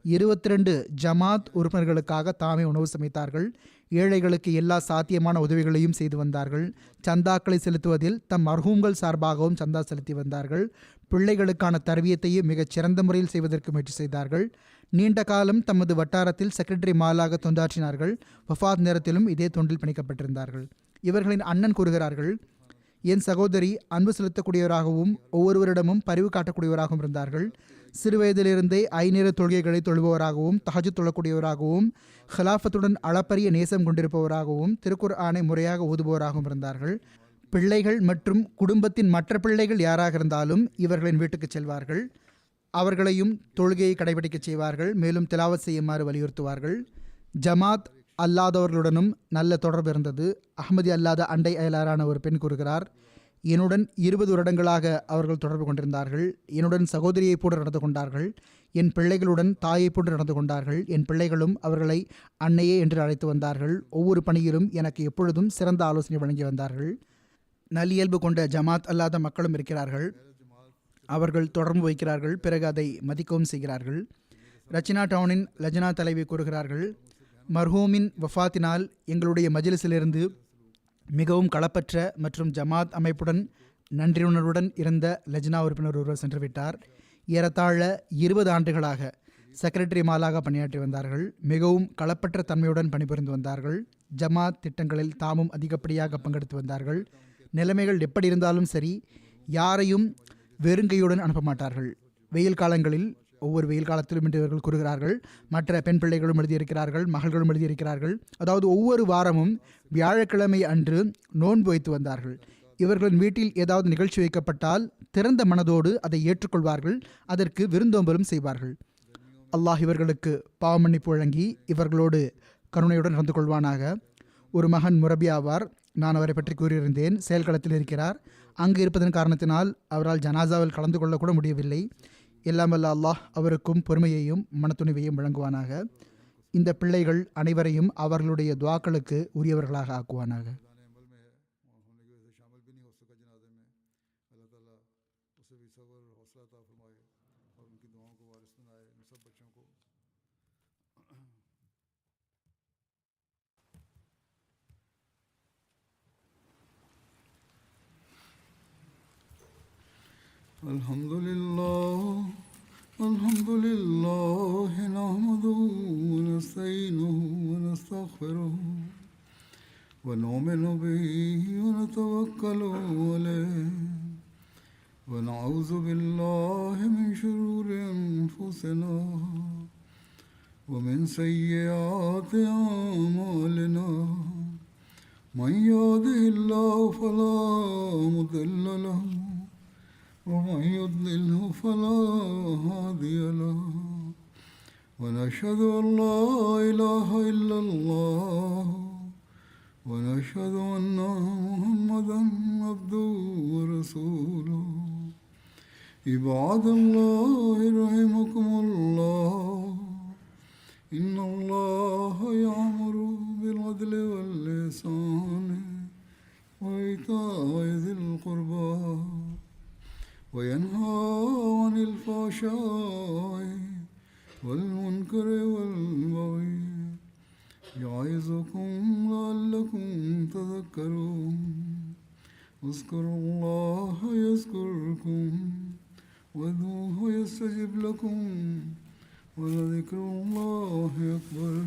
22 ஜமாத் உறுப்பினர்களுக்காக தாமே உணவு சமைத்தார்கள். ஏழைகளுக்கு எல்லா சாத்தியமான உதவிகளையும் செய்து வந்தார்கள். சந்தாக்களை செலுத்துவதில் தம் மர்ஹூம்கள் சார்பாகவும் சந்தா செலுத்தி வந்தார்கள். பிள்ளைகளுக்கான தர்பியத்தையும் மிகச் சிறந்த முறையில் செய்வதற்கு முயற்சி செய்தார்கள். நீண்ட காலம் தமது வட்டாரத்தில் செக்ரட்டரி மாலாக தொண்டாற்றினார்கள். வஃபாத் நேரத்திலும் இதே தொண்டில் பிணைக்கப்பட்டிருந்தார்கள். இவர்களின் அண்ணன் கூறுகிறார்கள், என் சகோதரி அன்பு செலுத்தக்கூடியவராகவும் ஒவ்வொருவரிடமும் பரிவு காட்டக்கூடியவராகவும் இருந்தார்கள். சிறுவயதிலிருந்தே 5 நேர தொழுகைகளை தொழுபவராகவும் தஹஜ்ஜுத் தொழக்கூடியவராகவும் ஹிலாஃபத்துடன் அளப்பரிய நேசம் கொண்டிருப்பவராகவும் திருக்குர்ஆனை முறையாக ஓதுபவராகவும் இருந்தார்கள். பிள்ளைகள் மற்றும் குடும்பத்தின் மற்ற பிள்ளைகள் யாராக இருந்தாலும் இவர்களின் வீட்டுக்கு செல்வார்கள். அவர்களையும் தொழுகையை கடைபிடிக்க செய்வார்கள். மேலும் திலாவத் செய்யுமாறு வலியுறுத்துவார்கள். ஜமாத் அல்லாதவர்களுடனும் நல்ல தொடர்பு இருந்தது. அஹ்மதி அல்லாத அண்டை அயலாரான ஒரு பெண் கூறுகிறார், என்னுடன் 20 வருடங்களாக அவர்கள் தொடர்பு கொண்டிருந்தார்கள். என்னுடன் சகோதரியைப் போன்று நடந்து கொண்டார்கள். என் பிள்ளைகளுடன் தாயைப் போன்று நடந்து கொண்டார்கள். என் பிள்ளைகளும் அவர்களை அன்னையே என்று அழைத்து வந்தார்கள். ஒவ்வொரு பணியிலும் எனக்கு எப்பொழுதும் சிறந்த ஆலோசனை வழங்கி வந்தார்கள். நல்லியல்பு கொண்ட ஜமாத் அல்லாத மக்களும் இருக்கிறார்கள். அவர்கள் தொடர்பு வைக்கிறார்கள், பிறகு அதை மதிக்கவும் செய்கிறார்கள். ரச்சினா டவுனின் லஜ்னா தலைவி கூறுகிறார்கள், மர்ஹூமின் வஃபாத்தினால் எங்களுடைய மஜ்லிஸிலிருந்து மிகவும் களப்பற்ற மற்றும் ஜமாத் அமைப்புடன் நன்றியுணர்வுடன் இருந்த லஜ்னா உறுப்பினர் ஒருவர் சென்றுவிட்டார். ஏறத்தாழ 20 ஆண்டுகளாக செக்ரட்டரி மாலாக பணியாற்றி வந்தார்கள். மிகவும் களப்பற்ற தன்மையுடன் பணிபுரிந்து வந்தார்கள். ஜமாத் திட்டங்களில் தாமும் அதிகப்படியாக பங்கெடுத்து வந்தார்கள். நிலைமைகள் எப்படி இருந்தாலும் சரி, யாரையும் வெறுங்கையுடன் அனுப்ப மாட்டார்கள். வெயில் காலங்களில் ஒவ்வொரு வெயில் காலத்திலும் என்று இவர்கள் கூறுகிறார்கள். மற்ற பெண் பிள்ளைகளும் எழுதியிருக்கிறார்கள், மகள்களும் எழுதியிருக்கிறார்கள். அதாவது ஒவ்வொரு வாரமும் வியாழக்கிழமை அன்று நோன்பு வைத்து வந்தார்கள். இவர்களின் வீட்டில் ஏதாவது நிகழ்ச்சி வைக்கப்பட்டால் திறந்த மனதோடு அதை ஏற்றுக்கொள்வார்கள். அதற்கு விருந்தோம்பலும் செய்வார்கள். அல்லாஹ் இவர்களுக்கு பாவமன்னிப்பு வழங்கி இவர்களோடு கருணையுடன் நடந்து கொள்வானாக. ஒரு மகன் முரபியாவார். நான் அவரை பற்றி கூறியிருந்தேன். செயல்களத்தில் இருக்கிறார். அங்கு இருப்பதன் காரணத்தினால் அவரால் ஜனாசாவில் கலந்து கொள்ளக்கூட முடியவில்லை. எல்லாம் வல்ல அல்லாஹ் அவருக்கும் பொறுமையையும் மனத்துணிவையும் வழங்குவானாக. இந்த பிள்ளைகள் அனைவரையும் அவர்களுடைய துவாக்களுக்கு உரியவர்களாக ஆக்குவானாக. الحمد لله نحمده ونستعينه ونستغفره ونؤمن به ونتوكل عليه ونعوذ بالله من شرور أنفسنا ومن سيئات أعمالنا من يهده الله فلا مضل له ومن يضلله فلا هادي له ونشهد أن لا إله إلا الله ونشهد أن محمدا عبده ورسوله عباد الله رحمكم الله إن الله يأمر بالعدل والإحسان وإيتاء ذي القربى وينهى عن الفحشاء والمنكر والبغي يعظكم لعلكم تذكرون اذكروا الله يذكركم وادعوه يستجب لكم ولذكر الله أكبر